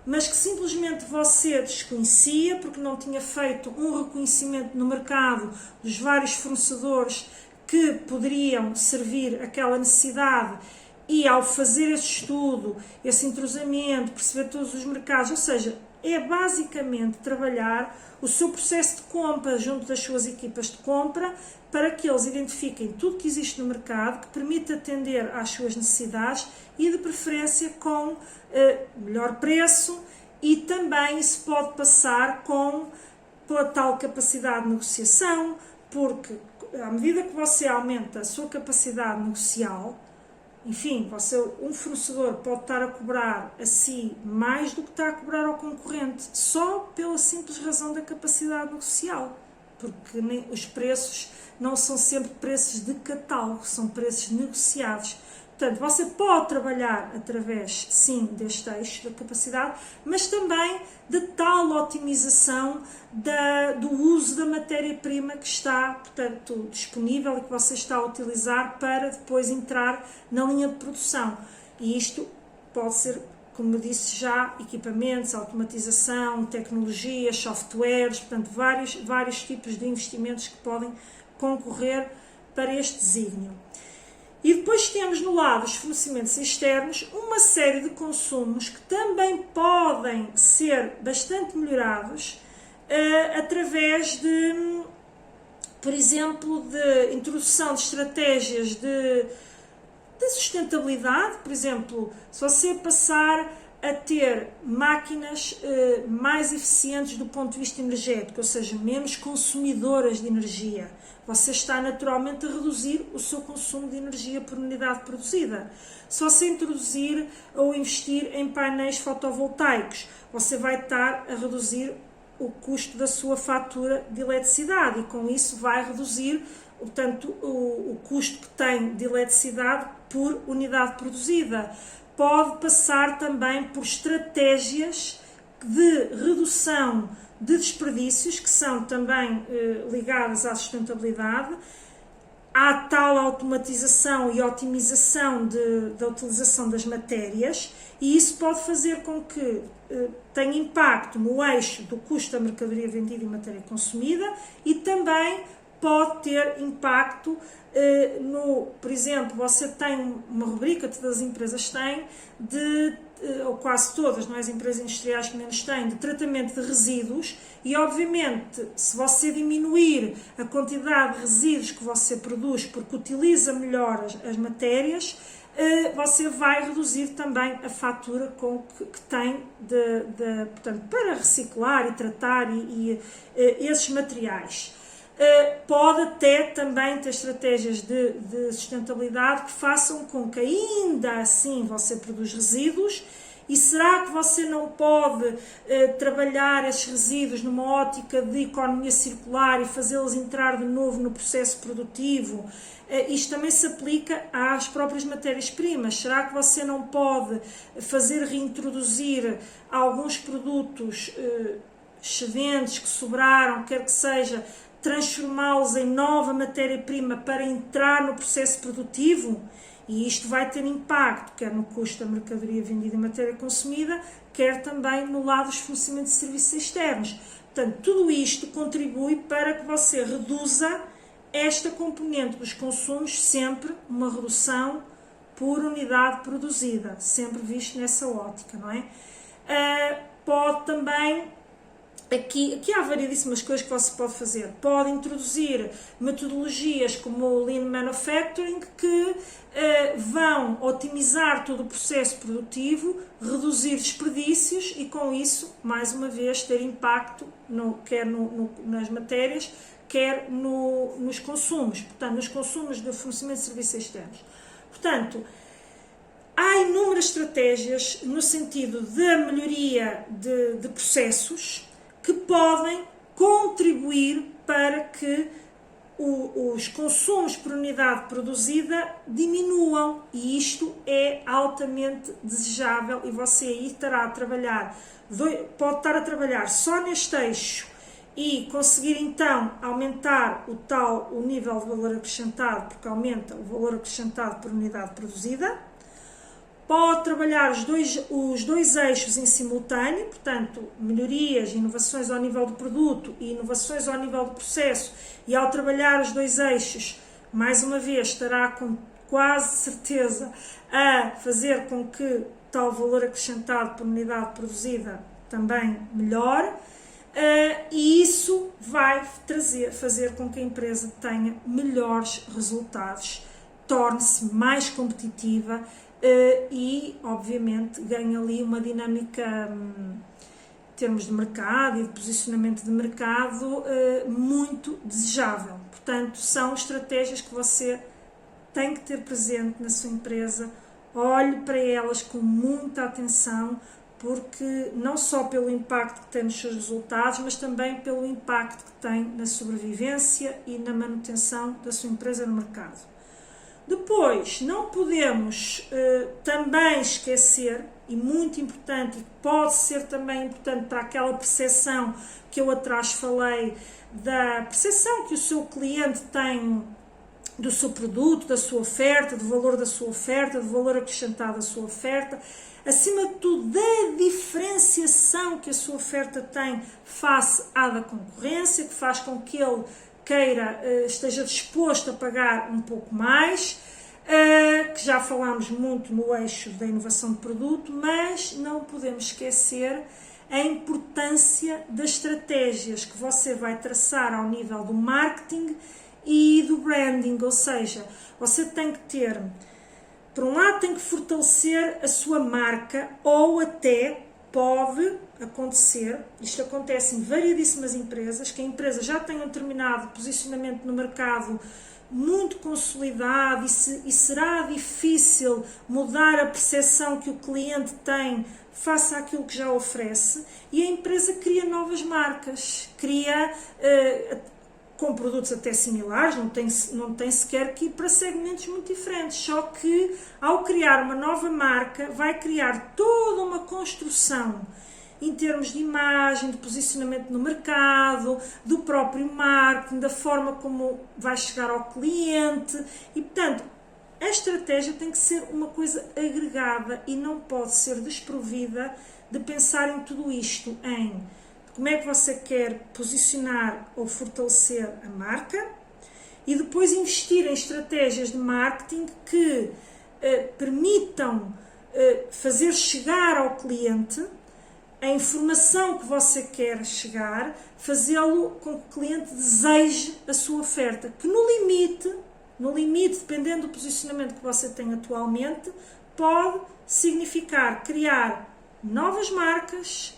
mas que simplesmente você desconhecia porque não tinha feito um reconhecimento no mercado dos vários fornecedores que poderiam servir aquela necessidade. E ao fazer esse estudo, esse entrosamento, perceber todos os mercados, ou seja, é basicamente trabalhar o seu processo de compra junto das suas equipas de compra para que eles identifiquem tudo que existe no mercado, que permita atender às suas necessidades e de preferência com melhor preço, e também isso pode passar pela tal capacidade de negociação, porque à medida que você aumenta a sua capacidade negocial, enfim, um fornecedor pode estar a cobrar a si mais do que está a cobrar ao concorrente, só pela simples razão da capacidade negocial. porque os preços não são sempre preços de catálogo, são preços negociados. Portanto, você pode trabalhar através, sim, deste eixo da capacidade, mas também de tal otimização do uso da matéria-prima que está, portanto, disponível e que você está a utilizar para depois entrar na linha de produção. E isto pode ser, como eu disse já, equipamentos, automatização, tecnologias, softwares, portanto, vários tipos de investimentos que podem concorrer para este desígnio. E depois temos no lado dos fornecimentos externos uma série de consumos que também podem ser bastante melhorados através de, por exemplo, de introdução de estratégias de sustentabilidade. Por exemplo, se você passar a ter máquinas mais eficientes do ponto de vista energético, ou seja, menos consumidoras de energia, você está naturalmente a reduzir o seu consumo de energia por unidade produzida. Se você introduzir ou investir em painéis fotovoltaicos, você vai estar a reduzir o custo da sua fatura de eletricidade e com isso vai reduzir, portanto, o custo que tem de eletricidade por unidade produzida. Pode passar também por estratégias de redução de desperdícios, que são também ligadas à sustentabilidade, à tal automatização e otimização da utilização das matérias, e isso pode fazer com que tenha impacto no eixo do custo da mercadoria vendida e matéria consumida e também pode ter impacto por exemplo, você tem uma rubrica, todas as empresas têm, ou quase todas, não é? As empresas industriais que menos têm, de tratamento de resíduos e, obviamente, se você diminuir a quantidade de resíduos que você produz porque utiliza melhor as matérias, você vai reduzir também a fatura que tem portanto, para reciclar e tratar esses materiais. Pode até também ter estratégias de sustentabilidade que façam com que ainda assim você produz resíduos. E será que você não pode trabalhar esses resíduos numa ótica de economia circular e fazê-los entrar de novo no processo produtivo? Isto também se aplica às próprias matérias-primas. Será que você não pode fazer reintroduzir alguns produtos excedentes que sobraram, quer que seja, transformá-los em nova matéria-prima para entrar no processo produtivo? E isto vai ter impacto, quer no custo da mercadoria vendida e matéria consumida, quer também no lado dos fornecimentos de serviços externos. Portanto, tudo isto contribui para que você reduza esta componente dos consumos, sempre uma redução por unidade produzida, sempre visto nessa ótica, não é? Pode também... Aqui há variedíssimas coisas que você pode fazer. Pode introduzir metodologias como o Lean Manufacturing que vão otimizar todo o processo produtivo, reduzir desperdícios e com isso, mais uma vez, ter impacto quer nas matérias, quer nos consumos, portanto, nos consumos de fornecimento de serviços externos. Portanto, há inúmeras estratégias no sentido da melhoria de processos que podem contribuir para que os consumos por unidade produzida diminuam e isto é altamente desejável e você aí estará a trabalhar, pode estar a trabalhar só neste eixo e conseguir então aumentar o nível de valor acrescentado, porque aumenta o valor acrescentado por unidade produzida. Pode trabalhar os dois eixos em simultâneo, portanto, melhorias, inovações ao nível do produto e inovações ao nível do processo, e ao trabalhar os dois eixos, mais uma vez, estará com quase certeza a fazer com que tal valor acrescentado por unidade produzida também melhore, e isso vai fazer com que a empresa tenha melhores resultados, torne-se mais competitiva, e, obviamente, ganha ali uma dinâmica em termos de mercado e de posicionamento de mercado muito desejável. Portanto, são estratégias que você tem que ter presente na sua empresa, olhe para elas com muita atenção, porque não só pelo impacto que tem nos seus resultados, mas também pelo impacto que tem na sobrevivência e na manutenção da sua empresa no mercado. Depois, não podemos também esquecer, e muito importante, e pode ser também importante para aquela percepção que eu atrás falei, da percepção que o seu cliente tem do seu produto, da sua oferta, do valor da sua oferta, do valor acrescentado da sua oferta, acima de tudo, da diferenciação que a sua oferta tem face à da concorrência, que faz com que ele esteja disposto a pagar um pouco mais, que já falámos muito no eixo da inovação de produto, mas não podemos esquecer a importância das estratégias que você vai traçar ao nível do marketing e do branding, ou seja, você tem que ter, por um lado, tem que fortalecer a sua marca, ou até pode acontecer, isto acontece em variedíssimas empresas, que a empresa já tem um determinado posicionamento no mercado muito consolidado e será difícil mudar a percepção que o cliente tem face àquilo que já oferece, e a empresa cria novas marcas, com produtos até similares, não tem sequer que ir para segmentos muito diferentes, só que ao criar uma nova marca vai criar toda uma construção em termos de imagem, de posicionamento no mercado, do próprio marketing, da forma como vai chegar ao cliente, e portanto a estratégia tem que ser uma coisa agregada e não pode ser desprovida de pensar em tudo isto, em como é que você quer posicionar ou fortalecer a marca, e depois investir em estratégias de marketing que permitam fazer chegar ao cliente a informação que você quer chegar, fazê-lo com que o cliente deseje a sua oferta, que no limite, dependendo do posicionamento que você tem atualmente, pode significar criar novas marcas,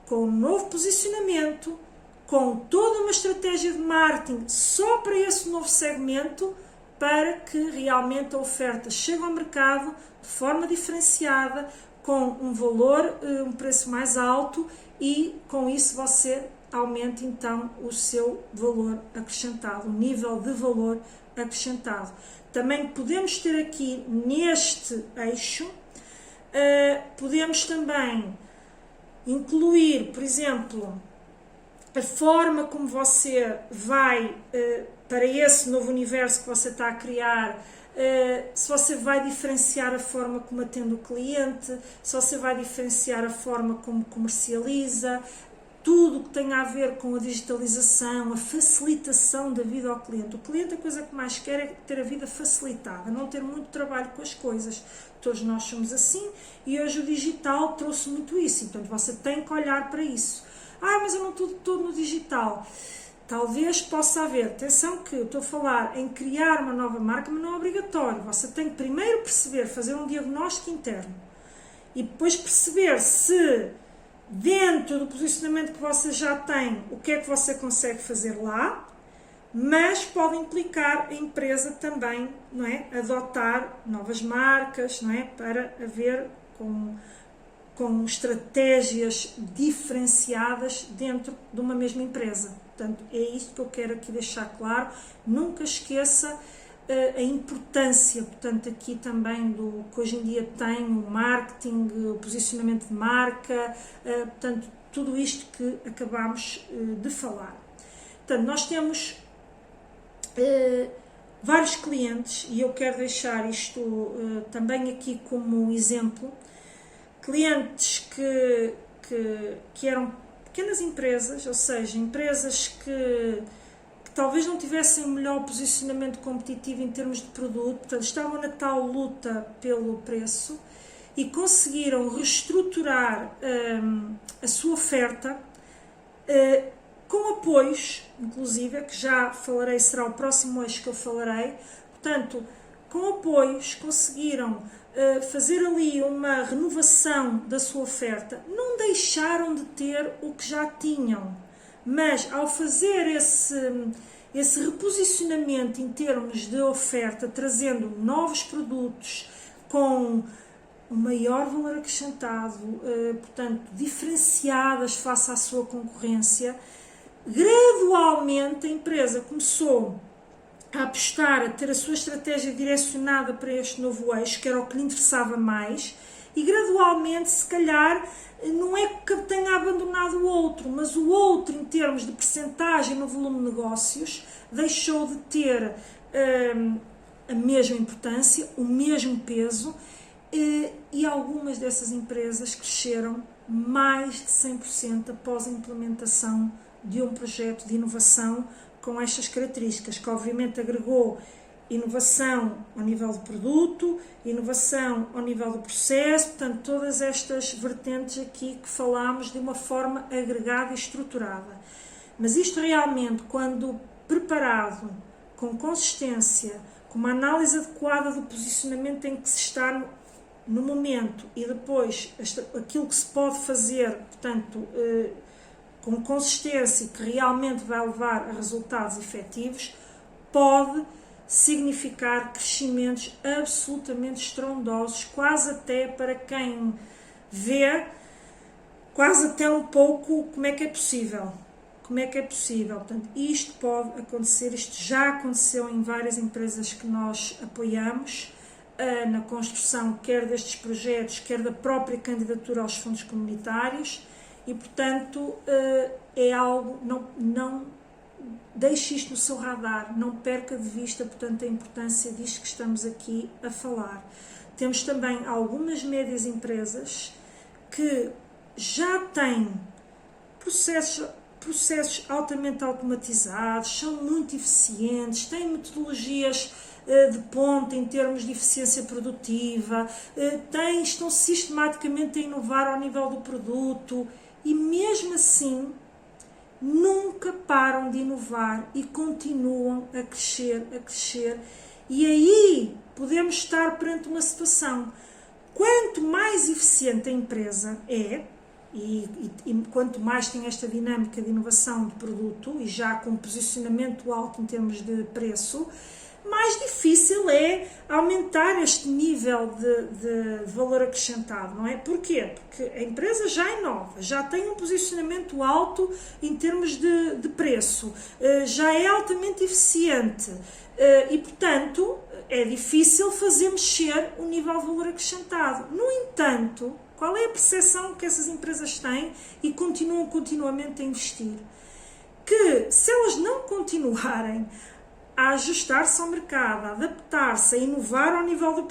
com um novo posicionamento, com toda uma estratégia de marketing só para esse novo segmento, para que realmente a oferta chegue ao mercado de forma diferenciada, com um valor, um preço mais alto, e com isso você aumente então o seu valor acrescentado, o nível de valor acrescentado. Também podemos ter aqui neste eixo, podemos também incluir, por exemplo, a forma como você vai para esse novo universo que você está a criar, se você vai diferenciar a forma como atende o cliente, se você vai diferenciar a forma como comercializa, tudo o que tem a ver com a digitalização, a facilitação da vida ao cliente. O cliente, a coisa que mais quer é ter a vida facilitada, não ter muito trabalho com as coisas. Todos nós somos assim, e hoje o digital trouxe muito isso, então você tem que olhar para isso. Mas eu não estou todo no digital. Talvez possa haver, atenção que eu estou a falar em criar uma nova marca, mas não é obrigatório. Você tem que primeiro perceber, fazer um diagnóstico interno, e depois perceber se dentro do posicionamento que você já tem, o que é que você consegue fazer lá, mas pode implicar a empresa também, não é, adotar novas marcas, não é, para haver com estratégias diferenciadas dentro de uma mesma empresa. Portanto, é isto que eu quero aqui deixar claro. Nunca esqueça a importância, portanto, aqui também do que hoje em dia tem o marketing, o posicionamento de marca, portanto, tudo isto que acabámos de falar. Portanto, nós temos vários clientes, e eu quero deixar isto também aqui como exemplo, clientes que eram pequenas empresas, ou seja, empresas que talvez não tivessem o melhor posicionamento competitivo em termos de produto, portanto, estavam na tal luta pelo preço e conseguiram reestruturar a sua oferta com apoios, inclusive, que já falarei, será o próximo eixo que eu falarei, portanto, com apoios conseguiram fazer ali uma renovação da sua oferta, não deixaram de ter o que já tinham, mas ao fazer esse reposicionamento em termos de oferta, trazendo novos produtos com um maior valor acrescentado, portanto, diferenciadas face à sua concorrência, gradualmente a empresa começou a apostar, a ter a sua estratégia direcionada para este novo eixo, que era o que lhe interessava mais, e gradualmente, se calhar, não é que tenha abandonado o outro, mas o outro, em termos de percentagem no volume de negócios, deixou de ter a mesma importância, o mesmo peso, e algumas dessas empresas cresceram mais de 100% após a implementação de um projeto de inovação com estas características, que obviamente agregou inovação ao nível do produto, inovação ao nível do processo, portanto, todas estas vertentes aqui que falámos de uma forma agregada e estruturada. Mas isto realmente, quando preparado, com consistência, com uma análise adequada do posicionamento em que se está no momento e depois aquilo que se pode fazer, portanto, com consistência, que realmente vai levar a resultados efetivos, pode significar crescimentos absolutamente estrondosos, quase até para quem vê, quase até um pouco como é que é possível. Como é que é possível? Portanto, isto pode acontecer, isto já aconteceu em várias empresas que nós apoiamos, na construção quer destes projetos, quer da própria candidatura aos fundos comunitários, e portanto é algo, não deixe isto no seu radar, não perca de vista, portanto, a importância disto que estamos aqui a falar. Temos também algumas médias empresas que já têm processos altamente automatizados, são muito eficientes, têm metodologias de ponta em termos de eficiência produtiva, estão sistematicamente a inovar ao nível do produto e mesmo assim nunca param de inovar e continuam a crescer, e aí podemos estar perante uma situação, quanto mais eficiente a empresa é, e quanto mais tem esta dinâmica de inovação de produto, e já com posicionamento alto em termos de preço, mais difícil é aumentar este nível de valor acrescentado, não é? Porquê? Porque a empresa já inova, já tem um posicionamento alto em termos de preço, já é altamente eficiente e, portanto, é difícil fazer mexer o nível de valor acrescentado. No entanto, qual é a percepção que essas empresas têm e continuam continuamente a investir? Que se elas não continuarem a ajustar-se ao mercado, a adaptar-se, a inovar ao nível do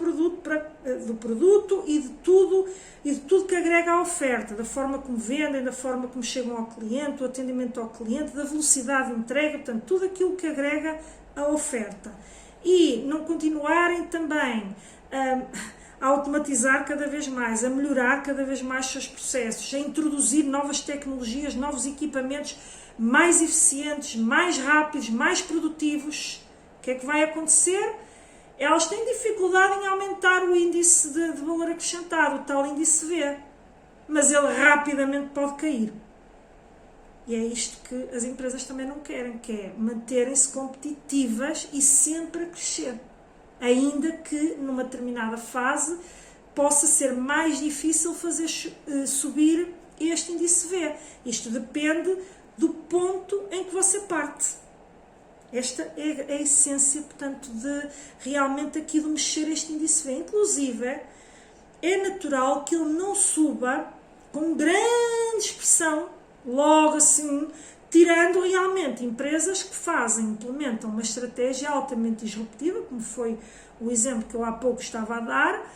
produto e de tudo que agrega à oferta, da forma como vendem, da forma como chegam ao cliente, o atendimento ao cliente, da velocidade de entrega, portanto, tudo aquilo que agrega à oferta. E não continuarem também a automatizar cada vez mais, a melhorar cada vez mais os seus processos, a introduzir novas tecnologias, novos equipamentos mais eficientes, mais rápidos, mais produtivos, o que é que vai acontecer? Elas têm dificuldade em aumentar o índice de valor acrescentado, o tal índice V, mas ele rapidamente pode cair. E é isto que as empresas também não querem, que é manterem-se competitivas e sempre a crescer, ainda que numa determinada fase possa ser mais difícil fazer subir este índice V. Isto depende do ponto em que você parte. Esta é a essência, portanto, de realmente aqui de mexer este índice V. Inclusive, é natural que ele não suba com grande expressão, logo assim, tirando realmente empresas que implementam uma estratégia altamente disruptiva, como foi o exemplo que eu há pouco estava a dar,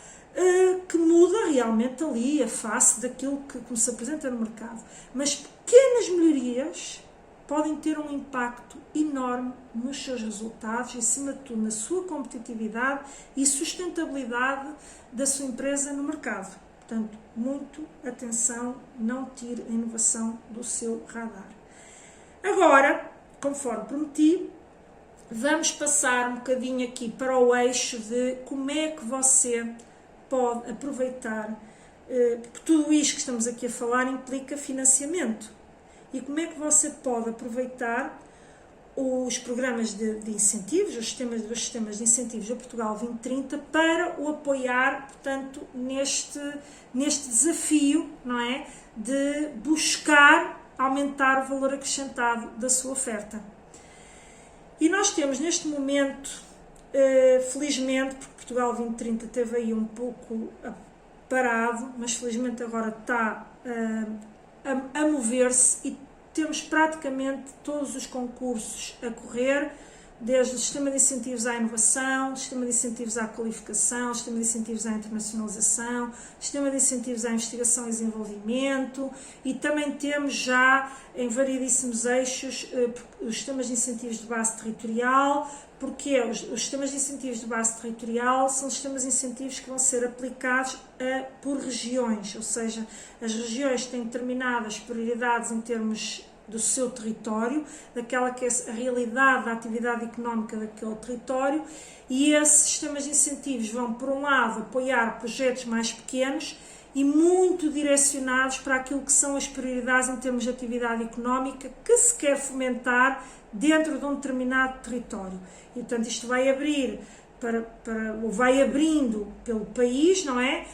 que muda realmente ali a face daquilo que se apresenta no mercado. Mas pequenas melhorias podem ter um impacto enorme nos seus resultados e, acima de tudo, na sua competitividade e sustentabilidade da sua empresa no mercado. Portanto, muito atenção, não tire a inovação do seu radar. Agora, conforme prometi, vamos passar um bocadinho aqui para o eixo de como é que você pode aproveitar, porque tudo isto que estamos aqui a falar implica financiamento. E como é que você pode aproveitar os programas de incentivos, os sistemas de incentivos do Portugal 2030 para o apoiar, portanto, neste desafio, não é, de buscar aumentar o valor acrescentado da sua oferta. E nós temos neste momento, felizmente, porque Portugal 2030 teve aí um pouco parado, mas felizmente agora está a mover-se e temos praticamente todos os concursos a correr, desde o sistema de incentivos à inovação, sistema de incentivos à qualificação, sistema de incentivos à internacionalização, sistema de incentivos à investigação e desenvolvimento, e também temos já em variedíssimos eixos os sistemas de incentivos de base territorial, porque os sistemas de incentivos de base territorial são sistemas de incentivos que vão ser aplicados por regiões, ou seja, as regiões têm determinadas prioridades em termos do seu território, daquela que é a realidade da atividade económica daquele território, e esses sistemas de incentivos vão, por um lado, apoiar projetos mais pequenos e muito direcionados para aquilo que são as prioridades em termos de atividade económica que se quer fomentar dentro de um determinado território. E, portanto, isto vai abrir vai abrindo pelo país, não é?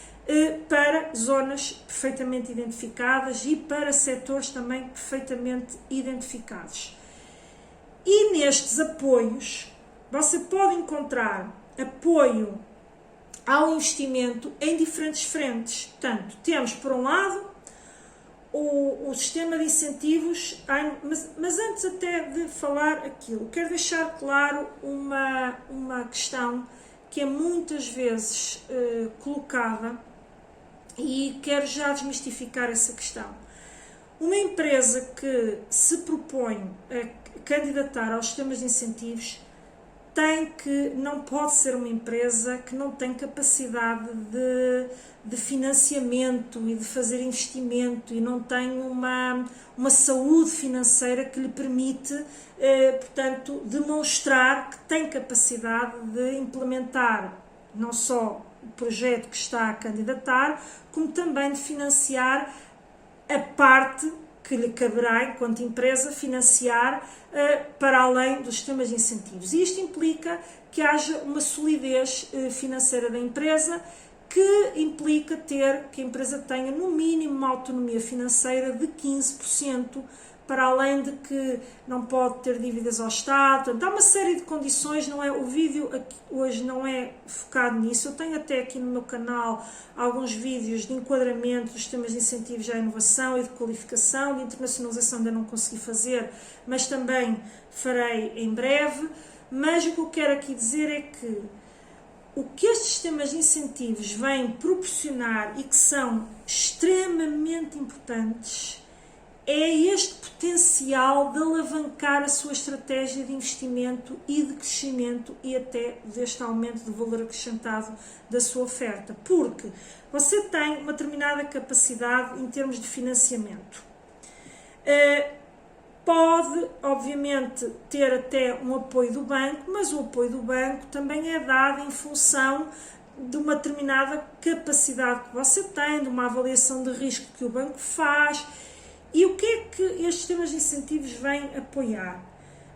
Para zonas perfeitamente identificadas e para setores também perfeitamente identificados. E nestes apoios, você pode encontrar apoio ao investimento em diferentes frentes. Portanto, temos, por um lado, o sistema de incentivos, mas antes até de falar aquilo, quero deixar claro uma questão que é muitas vezes colocada, e quero já desmistificar essa questão. Uma empresa que se propõe a candidatar aos sistemas de incentivos não pode ser uma empresa que não tem capacidade de financiamento e de fazer investimento e não tem uma saúde financeira que lhe permite, portanto, demonstrar que tem capacidade de implementar não só o projeto que está a candidatar, como também de financiar a parte que lhe caberá, enquanto empresa, financiar para além dos sistemas de incentivos. E isto implica que haja uma solidez financeira da empresa, que implica que a empresa tenha no mínimo uma autonomia financeira de 15%, para além de que não pode ter dívidas ao Estado. Portanto, há uma série de condições, não é? O vídeo aqui hoje não é focado nisso. Eu tenho até aqui no meu canal alguns vídeos de enquadramento dos sistemas de incentivos à inovação e de qualificação, de internacionalização ainda não consegui fazer, mas também farei em breve. Mas o que eu quero aqui dizer é que o que estes sistemas de incentivos vêm proporcionar e que são extremamente importantes é este potencial de alavancar a sua estratégia de investimento e de crescimento e até deste aumento de valor acrescentado da sua oferta, porque você tem uma determinada capacidade em termos de financiamento. Pode, obviamente, ter até um apoio do banco, mas o apoio do banco também é dado em função de uma determinada capacidade que você tem, de uma avaliação de risco que o banco faz. E o que é que estes sistemas de incentivos vêm apoiar?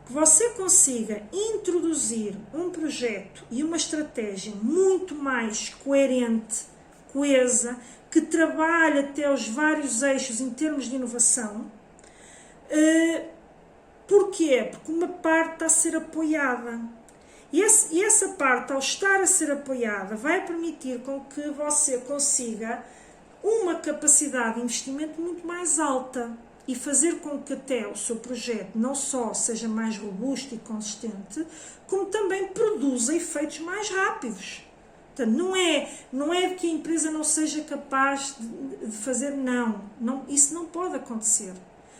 Que você consiga introduzir um projeto e uma estratégia muito mais coerente, coesa, que trabalhe até os vários eixos em termos de inovação. Porquê? Porque uma parte está a ser apoiada. E essa parte, ao estar a ser apoiada, vai permitir com que você consiga uma capacidade de investimento muito mais alta e fazer com que até o seu projeto não só seja mais robusto e consistente, como também produza efeitos mais rápidos. Portanto, não é que a empresa não seja capaz de fazer, não, isso não pode acontecer.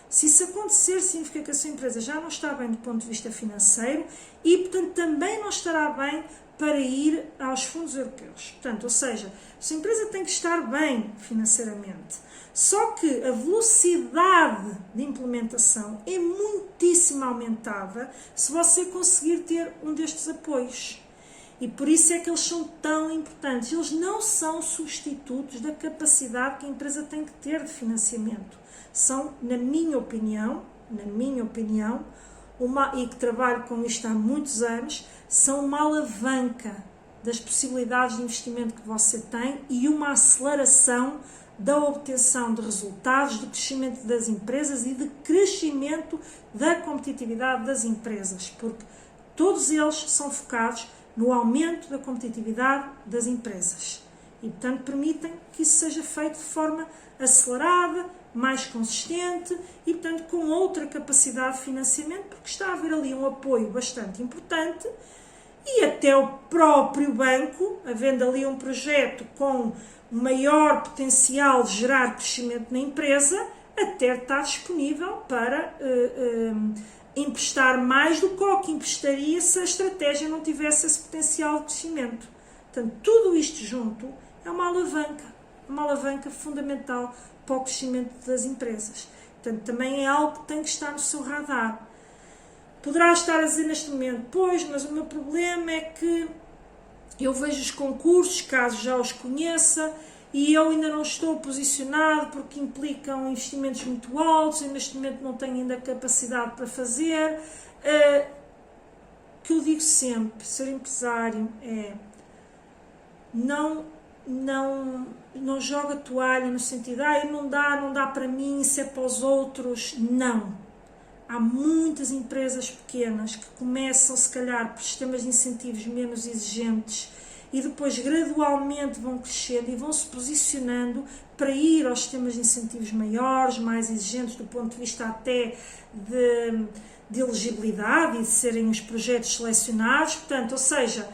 Se isso acontecer, significa que a sua empresa já não está bem do ponto de vista financeiro e, portanto, também não estará bem para ir aos fundos europeus. Portanto, ou seja, a sua empresa tem que estar bem financeiramente. Só que a velocidade de implementação é muitíssimo aumentada se você conseguir ter um destes apoios. E por isso é que eles são tão importantes. Eles não são substitutos da capacidade que a empresa tem que ter de financiamento. São, na minha opinião, e que trabalho com isto há muitos anos, são uma alavanca das possibilidades de investimento que você tem e uma aceleração da obtenção de resultados, de crescimento das empresas e de crescimento da competitividade das empresas, porque todos eles são focados no aumento da competitividade das empresas e, portanto, permitem que isso seja feito de forma acelerada, mais consistente e, portanto, com outra capacidade de financiamento, porque está a haver ali um apoio bastante importante e até o próprio banco, havendo ali um projeto com maior potencial de gerar crescimento na empresa, até está disponível para emprestar mais do que o que emprestaria se a estratégia não tivesse esse potencial de crescimento. Portanto, tudo isto junto é uma alavanca fundamental para o crescimento das empresas. Portanto, também é algo que tem que estar no seu radar. Poderá estar a dizer neste momento, pois, mas o meu problema é que eu vejo os concursos, caso já os conheça, e eu ainda não estou posicionado porque implicam investimentos muito altos e neste momento não tenho ainda capacidade para fazer. O que eu digo sempre, ser empresário é não joga a toalha no sentido, não dá para mim, isso é para os outros. Não. Há muitas empresas pequenas que começam, se calhar, por sistemas de incentivos menos exigentes e depois gradualmente vão crescendo e vão se posicionando para ir aos sistemas de incentivos maiores, mais exigentes do ponto de vista até de elegibilidade e de serem os projetos selecionados. Portanto, ou seja,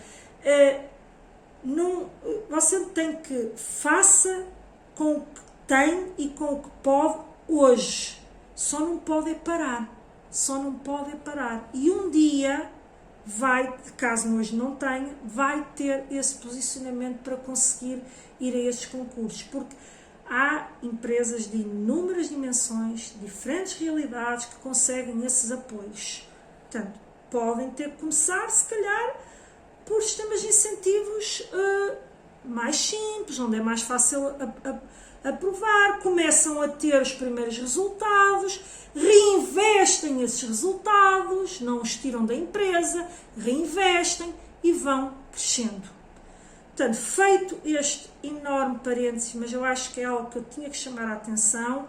você tem que faça com o que tem e com o que pode hoje. Só não pode parar. E um dia caso hoje não tenha, vai ter esse posicionamento para conseguir ir a estes concursos, porque há empresas de inúmeras dimensões, diferentes realidades que conseguem esses apoios. Portanto, podem ter que começar, se calhar, por sistemas de incentivos mais simples, onde é mais fácil aprovar, começam a ter os primeiros resultados, reinvestem esses resultados, não os tiram da empresa, reinvestem e vão crescendo. Portanto, feito este enorme parênteses, mas eu acho que é algo que eu tinha que chamar a atenção,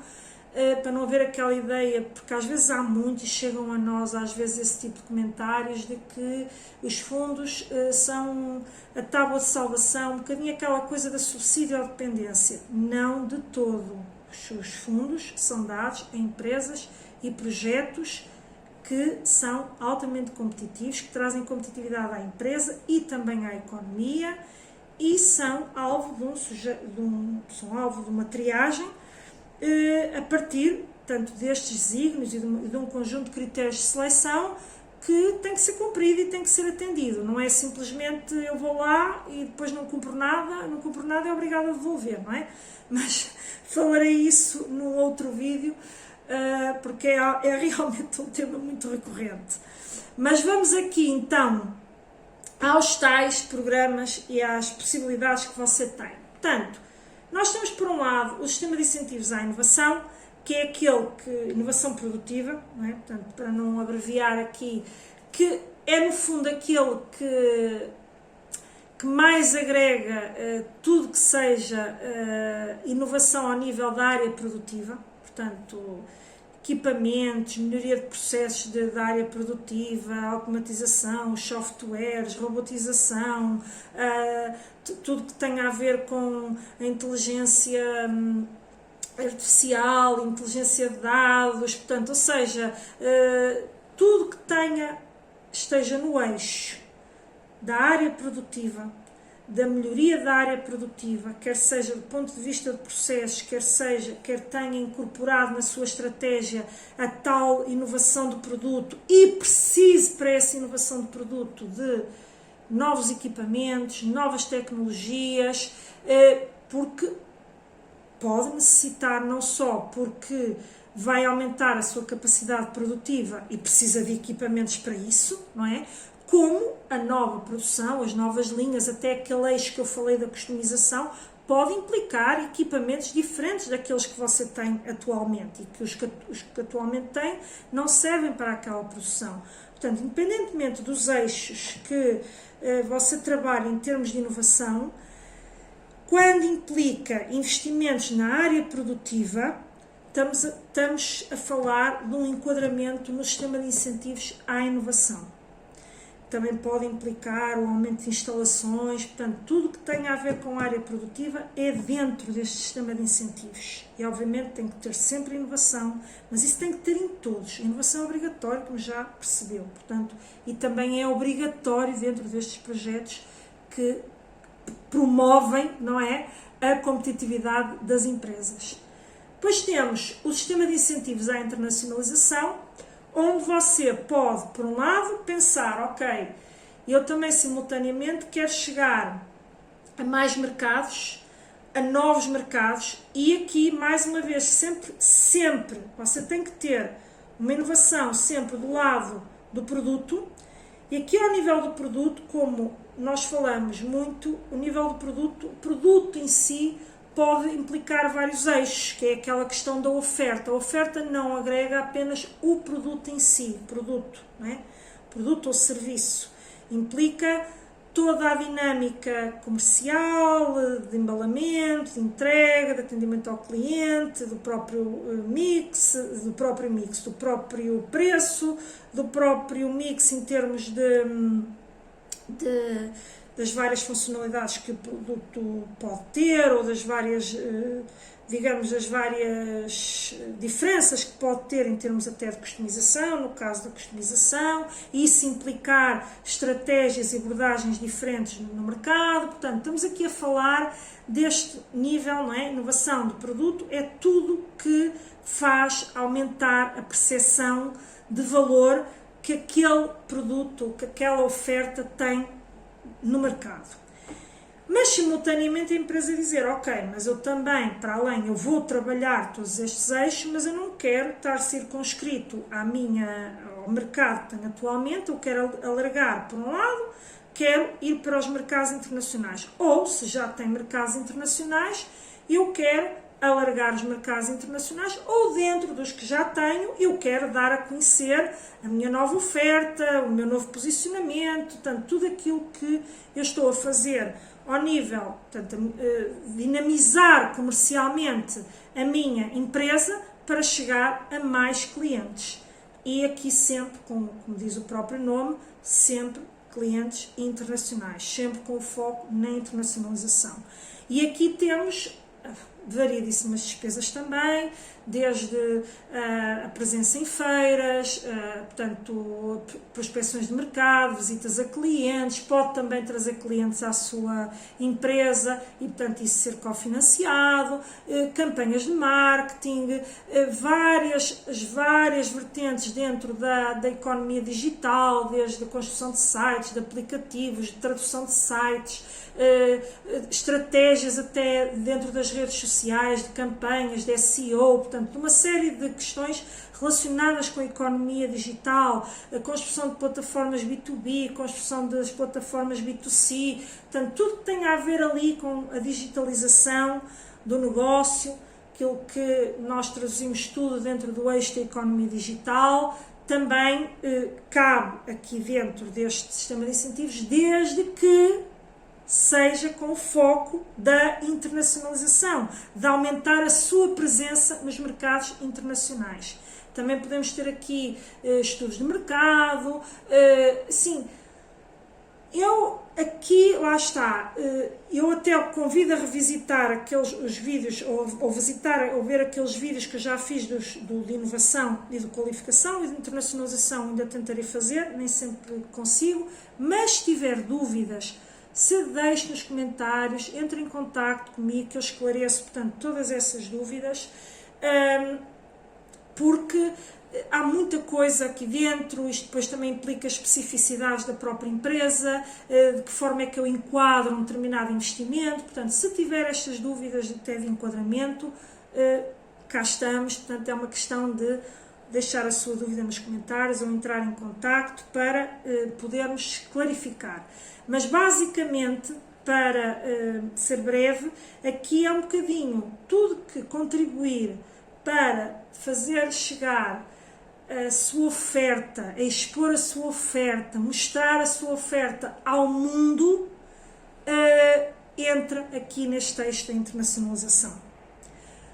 para não haver aquela ideia, porque às vezes há muitos e chegam a nós às vezes esse tipo de comentários de que os fundos são a tábua de salvação, um bocadinho aquela coisa da subsídio à dependência. Não de todo. Os fundos são dados a empresas e projetos que são altamente competitivos, que trazem competitividade à empresa e também à economia e são alvo de uma triagem a partir, portanto, destes desígnios e de um conjunto de critérios de seleção que tem que ser cumprido e tem que ser atendido. Não é simplesmente eu vou lá e depois não cumpro nada é obrigado a devolver, não é? Mas falarei isso num outro vídeo, porque é realmente um tema muito recorrente. Mas vamos aqui então aos tais programas e às possibilidades que você tem. Portanto, nós temos por um lado o sistema de incentivos à inovação, que é aquele inovação produtiva, não é? Portanto, para não abreviar aqui, que é no fundo aquele que mais agrega tudo que seja inovação ao nível da área produtiva, portanto, equipamentos, melhoria de processos da área produtiva, automatização, softwares, robotização, tudo que tenha a ver com a inteligência artificial, inteligência de dados, portanto, ou seja, tudo que esteja no eixo da área produtiva, da melhoria da área produtiva, quer seja do ponto de vista de processos, quer tenha incorporado na sua estratégia a tal inovação de produto e precise para essa inovação de produto de novos equipamentos, novas tecnologias, porque pode necessitar não só porque vai aumentar a sua capacidade produtiva e precisa de equipamentos para isso, não é? Como a nova produção, as novas linhas, até aquele eixo que eu falei da customização, pode implicar equipamentos diferentes daqueles que você tem atualmente e que os que atualmente tem não servem para aquela produção. Portanto, independentemente dos eixos que você trabalha em termos de inovação, quando implica investimentos na área produtiva, estamos a falar de um enquadramento no sistema de incentivos à inovação. Também pode implicar o aumento de instalações, portanto, tudo que tenha a ver com a área produtiva é dentro deste sistema de incentivos. E, obviamente, tem que ter sempre inovação, mas isso tem que ter em todos. A inovação é obrigatória, como já percebeu, portanto, e também é obrigatório dentro destes projetos que promovem, não é, a competitividade das empresas. Depois temos o sistema de incentivos à internacionalização, onde você pode, por um lado, pensar, ok, eu também simultaneamente quero chegar a mais mercados, a novos mercados, e aqui, mais uma vez, sempre, você tem que ter uma inovação sempre do lado do produto, e aqui ao nível do produto, como nós falamos muito, o nível do produto em si pode implicar vários eixos, que é aquela questão da oferta. A oferta não agrega apenas o produto em si, não é? Produto ou serviço. Implica toda a dinâmica comercial, de embalamento, de entrega, de atendimento ao cliente, do próprio do próprio preço, do próprio mix em termos das várias funcionalidades que o produto pode ter, ou das várias, das várias diferenças que pode ter em termos até de customização, no caso da customização, e isso implicar estratégias e abordagens diferentes no mercado. Portanto, estamos aqui a falar deste nível, não é? Inovação do produto é tudo que faz aumentar a percepção de valor que aquele produto, que aquela oferta tem no mercado. Mas simultaneamente a empresa dizer, ok, mas eu também, para além, eu vou trabalhar todos estes eixos, mas eu não quero estar circunscrito ao mercado que tenho atualmente, eu quero alargar por um lado, quero ir para os mercados internacionais. Ou, se já tem mercados internacionais, eu quero alargar os mercados internacionais, ou dentro dos que já tenho, eu quero dar a conhecer a minha nova oferta, o meu novo posicionamento, portanto, tudo aquilo que eu estou a fazer ao nível, portanto, dinamizar comercialmente a minha empresa para chegar a mais clientes. E aqui sempre, como diz o próprio nome, sempre clientes internacionais, sempre com o foco na internacionalização. E aqui temos variedíssimas despesas também, desde a presença em feiras, portanto, prospecções de mercado, visitas a clientes, pode também trazer clientes à sua empresa e, portanto, isso ser cofinanciado, campanhas de marketing, várias vertentes dentro da economia digital, desde a construção de sites, de aplicativos, de tradução de sites, estratégias até dentro das redes sociais, de campanhas, de SEO, portanto, uma série de questões relacionadas com a economia digital, a construção de plataformas B2B, a construção das plataformas B2C, portanto, tudo que tem a ver ali com a digitalização do negócio, aquilo que nós traduzimos tudo dentro do eixo da economia digital, também cabe aqui dentro deste sistema de incentivos, desde que seja com o foco da internacionalização, de aumentar a sua presença nos mercados internacionais. Também podemos ter aqui estudos de mercado, sim. Eu aqui, lá está, eu até o convido a revisitar os vídeos, ou ver aqueles vídeos que eu já fiz de inovação e de qualificação e de internacionalização, ainda tentarei fazer, nem sempre consigo, mas se tiver dúvidas, se deixe nos comentários, entre em contacto comigo que eu esclareço, portanto, todas essas dúvidas, porque há muita coisa aqui dentro, isto depois também implica especificidades da própria empresa, de que forma é que eu enquadro um determinado investimento, portanto, se tiver estas dúvidas até de enquadramento, cá estamos, portanto, é uma questão de deixar a sua dúvida nos comentários ou entrar em contacto para podermos clarificar. Mas basicamente, para ser breve, aqui é um bocadinho tudo que contribuir para fazer chegar a sua oferta, a expor a sua oferta, mostrar a sua oferta ao mundo, entra aqui neste eixo da internacionalização.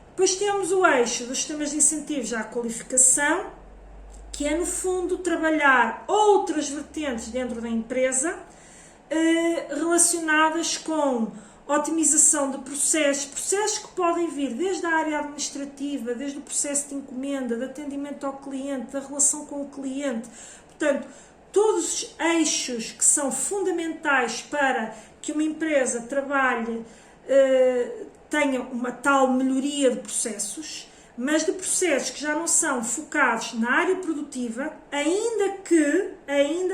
Depois temos o eixo dos sistemas de incentivos à qualificação, que é no fundo trabalhar outras vertentes dentro da empresa relacionadas com otimização de processos que podem vir desde a área administrativa, desde o processo de encomenda, de atendimento ao cliente, da relação com o cliente. Portanto, todos os eixos que são fundamentais para que uma empresa trabalhe, tenha uma tal melhoria de processos, mas de processos que já não são focados na área produtiva, ainda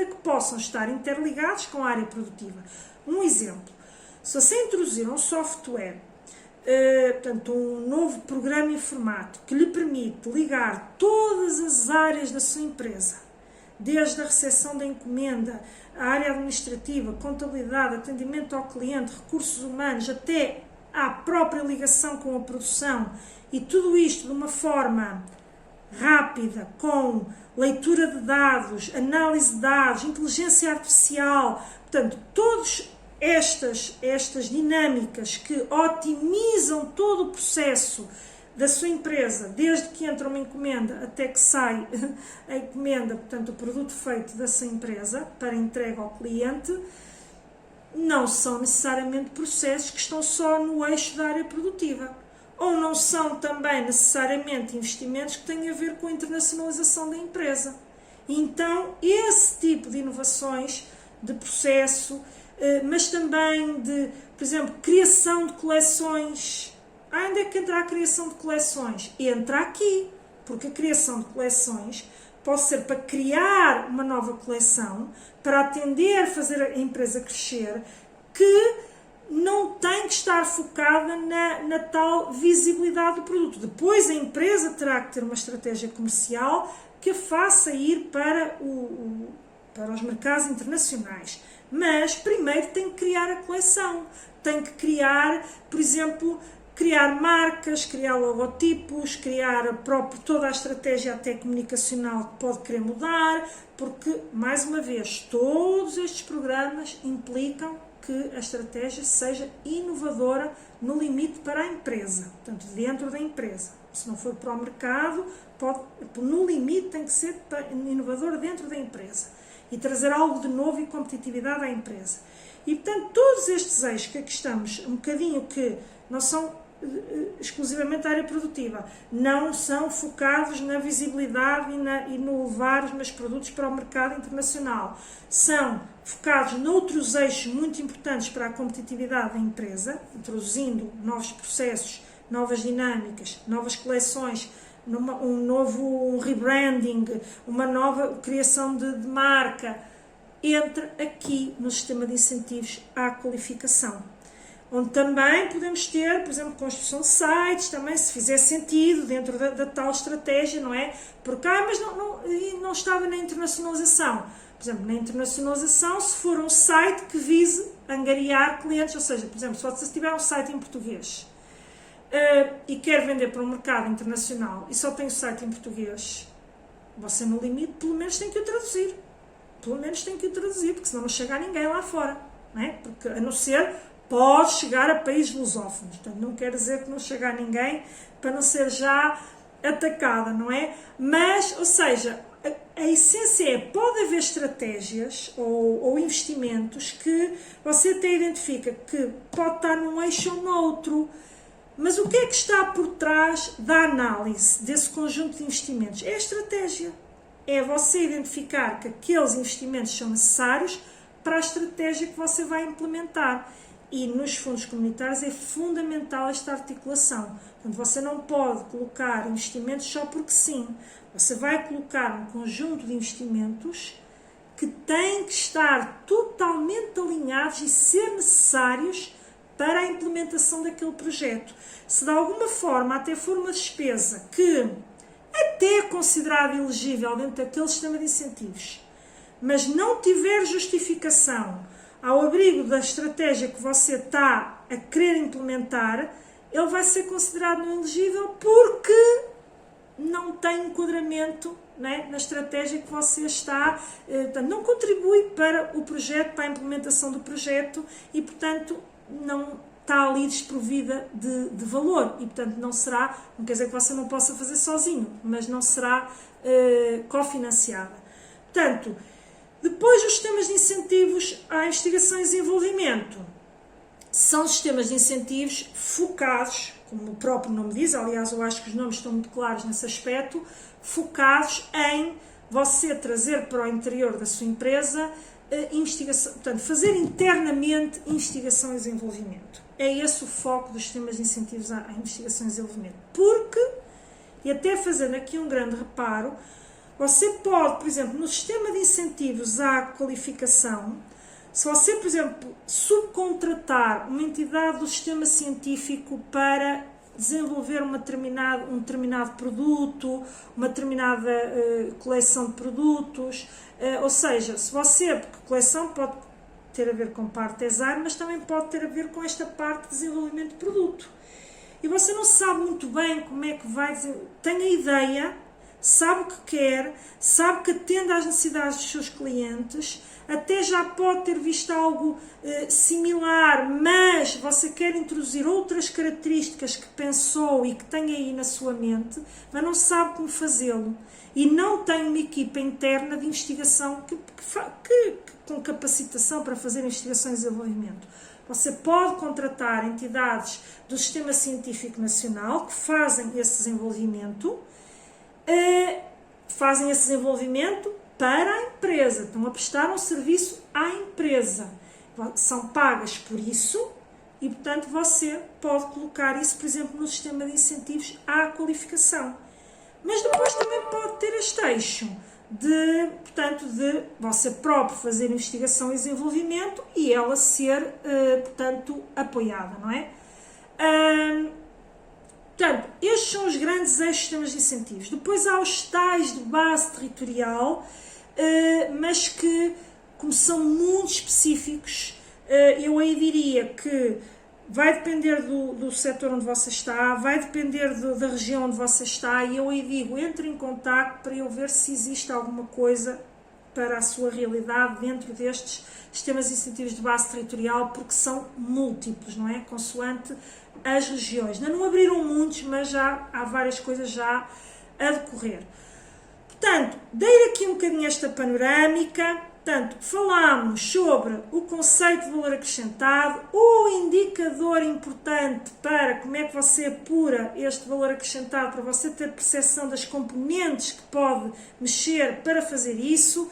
que possam estar interligados com a área produtiva. Um exemplo. Se você introduzir um software, portanto um novo programa informático que lhe permite ligar todas as áreas da sua empresa, desde a recepção da encomenda, a área administrativa, contabilidade, atendimento ao cliente, recursos humanos, até à própria ligação com a produção, e tudo isto de uma forma rápida, com leitura de dados, análise de dados, inteligência artificial, portanto, todas estas dinâmicas que otimizam todo o processo da sua empresa, desde que entra uma encomenda até que sai a encomenda, portanto o produto feito dessa empresa para entrega ao cliente, não são necessariamente processos que estão só no eixo da área produtiva, ou não são também necessariamente investimentos que têm a ver com a internacionalização da empresa. Então, esse tipo de inovações de processo, mas também de, por exemplo, criação de coleções. Onde é que entra a criação de coleções? Entra aqui, porque a criação de coleções pode ser para criar uma nova coleção, para atender, fazer a empresa crescer, que não tem que estar focada na tal visibilidade do produto. Depois a empresa terá que ter uma estratégia comercial que a faça ir para os mercados internacionais. Mas primeiro tem que criar a coleção, tem que criar, por exemplo, criar marcas, criar logotipos, criar toda a estratégia até comunicacional que pode querer mudar, porque, mais uma vez, todos estes programas implicam que a estratégia seja inovadora no limite para a empresa, portanto, dentro da empresa. Se não for para o mercado, no limite tem que ser inovador dentro da empresa e trazer algo de novo e competitividade à empresa. E, portanto, todos estes eixos que aqui estamos, um bocadinho que não são exclusivamente a área produtiva, não são focados na visibilidade e no levar os meus produtos para o mercado internacional, são focados noutros eixos muito importantes para a competitividade da empresa, introduzindo novos processos, novas dinâmicas, novas coleções, um novo rebranding, uma nova criação de marca, entra aqui no sistema de incentivos à qualificação. Onde também podemos ter, por exemplo, construção de sites, também se fizer sentido dentro da tal estratégia, não é? Porque, mas não estava na internacionalização. Por exemplo, na internacionalização, se for um site que vise angariar clientes, ou seja, por exemplo, se você tiver um site em português e quer vender para um mercado internacional e só tem o site em português, você no limite pelo menos tem que o traduzir. Pelo menos tem que o traduzir, porque senão não chega a ninguém lá fora, não é? Porque, a não ser, pode chegar a países lusófonos, portanto não quer dizer que não chega a ninguém para não ser já atacada, não é? Mas, ou seja, a essência é, pode haver estratégias ou investimentos que você até identifica que pode estar num eixo ou noutro, mas o que é que está por trás da análise desse conjunto de investimentos? É a estratégia. É você identificar que aqueles investimentos são necessários para a estratégia que você vai implementar. E nos fundos comunitários é fundamental esta articulação. Portanto, você não pode colocar investimentos só porque sim. Você vai colocar um conjunto de investimentos que têm que estar totalmente alinhados e ser necessários para a implementação daquele projeto. Se de alguma forma até for uma despesa que até é considerada elegível dentro daquele sistema de incentivos, mas não tiver justificação, ao abrigo da estratégia que você está a querer implementar, ele vai ser considerado não elegível porque não tem enquadramento, né, na estratégia que você está, portanto, não contribui para o projeto, para a implementação do projeto e, portanto, não está ali desprovida de valor e, portanto, não será, não quer dizer que você não possa fazer sozinho, mas não será cofinanciada. Portanto, depois os sistemas de incentivos à investigação e desenvolvimento são sistemas de incentivos focados, como o próprio nome diz, aliás eu acho que os nomes estão muito claros nesse aspecto, focados em você trazer para o interior da sua empresa investigação, portanto, fazer internamente investigação e desenvolvimento. É esse o foco dos sistemas de incentivos à investigação e desenvolvimento. Porque, e até fazendo aqui um grande reparo, você pode, por exemplo, no sistema de incentivos à qualificação, se você, por exemplo, subcontratar uma entidade do sistema científico para desenvolver um determinado produto, uma determinada coleção de produtos, ou seja, se você, porque coleção pode ter a ver com parte design, mas também pode ter a ver com esta parte de desenvolvimento de produto. E você não sabe muito bem como é que vai, tem a ideia, sabe o que quer, sabe que atende às necessidades dos seus clientes, até já pode ter visto algo similar, mas você quer introduzir outras características que pensou e que tem aí na sua mente, mas não sabe como fazê-lo. E não tem uma equipa interna de investigação com capacitação para fazer investigação e desenvolvimento. Você pode contratar entidades do Sistema Científico Nacional que fazem esse desenvolvimento, para a empresa, estão a prestar um serviço à empresa, são pagas por isso e, portanto, você pode colocar isso, por exemplo, no sistema de incentivos à qualificação. Mas depois também pode ter este eixo de você próprio fazer investigação e desenvolvimento e ela ser, portanto, apoiada, não é? Portanto, estes são os grandes eixos de sistemas de incentivos. Depois há os tais de base territorial, mas que, como são muito específicos, eu aí diria que vai depender do setor onde você está, vai depender da região onde você está, e eu aí digo, entre em contacto para eu ver se existe alguma coisa para a sua realidade dentro destes sistemas de incentivos de base territorial, porque são múltiplos, não é? Consoante as regiões. Ainda não abriram muitos, mas já há várias coisas já a decorrer. Portanto, dei aqui um bocadinho esta panorâmica. Portanto, falámos sobre o conceito de valor acrescentado, o indicador importante para como é que você apura este valor acrescentado, para você ter percepção das componentes que pode mexer para fazer isso.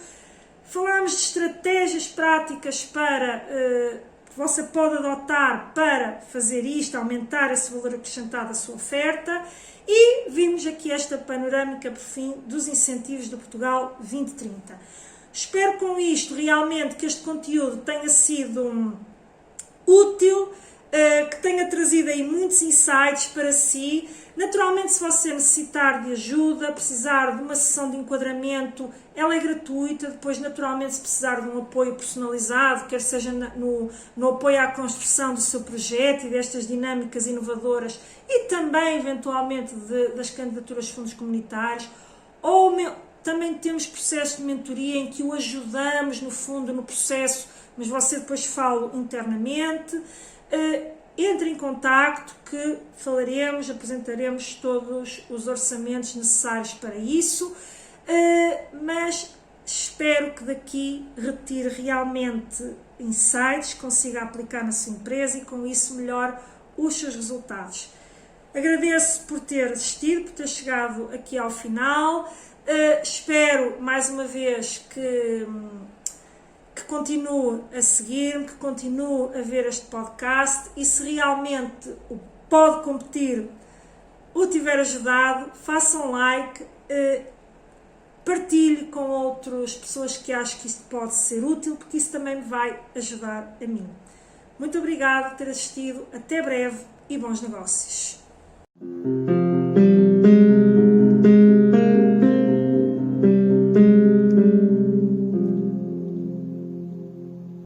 Falámos de estratégias práticas que você pode adotar para fazer isto, aumentar esse valor acrescentado da sua oferta. E vimos aqui esta panorâmica, por fim, dos incentivos do Portugal 2030. Espero com isto realmente que este conteúdo tenha sido útil, que tenha trazido aí muitos insights para si. Naturalmente, se você necessitar de ajuda, precisar de uma sessão de enquadramento, ela é gratuita. Depois, naturalmente, se precisar de um apoio personalizado, quer seja no apoio à construção do seu projeto e destas dinâmicas inovadoras e também, eventualmente, das candidaturas de fundos comunitários, ou também temos processos de mentoria em que o ajudamos, no fundo, no processo, mas você depois fala internamente. Entre em contacto que falaremos, apresentaremos todos os orçamentos necessários para isso, mas espero que daqui retire realmente insights, consiga aplicar na sua empresa e com isso melhore os seus resultados. Agradeço por ter assistido, por ter chegado aqui ao final. Espero mais uma vez que continue a seguir-me, que continue a ver este podcast e se realmente o Pode Competir o tiver ajudado, faça um like, partilhe com outras pessoas que acham que isto pode ser útil, porque isso também me vai ajudar a mim. Muito obrigada por ter assistido, até breve e bons negócios.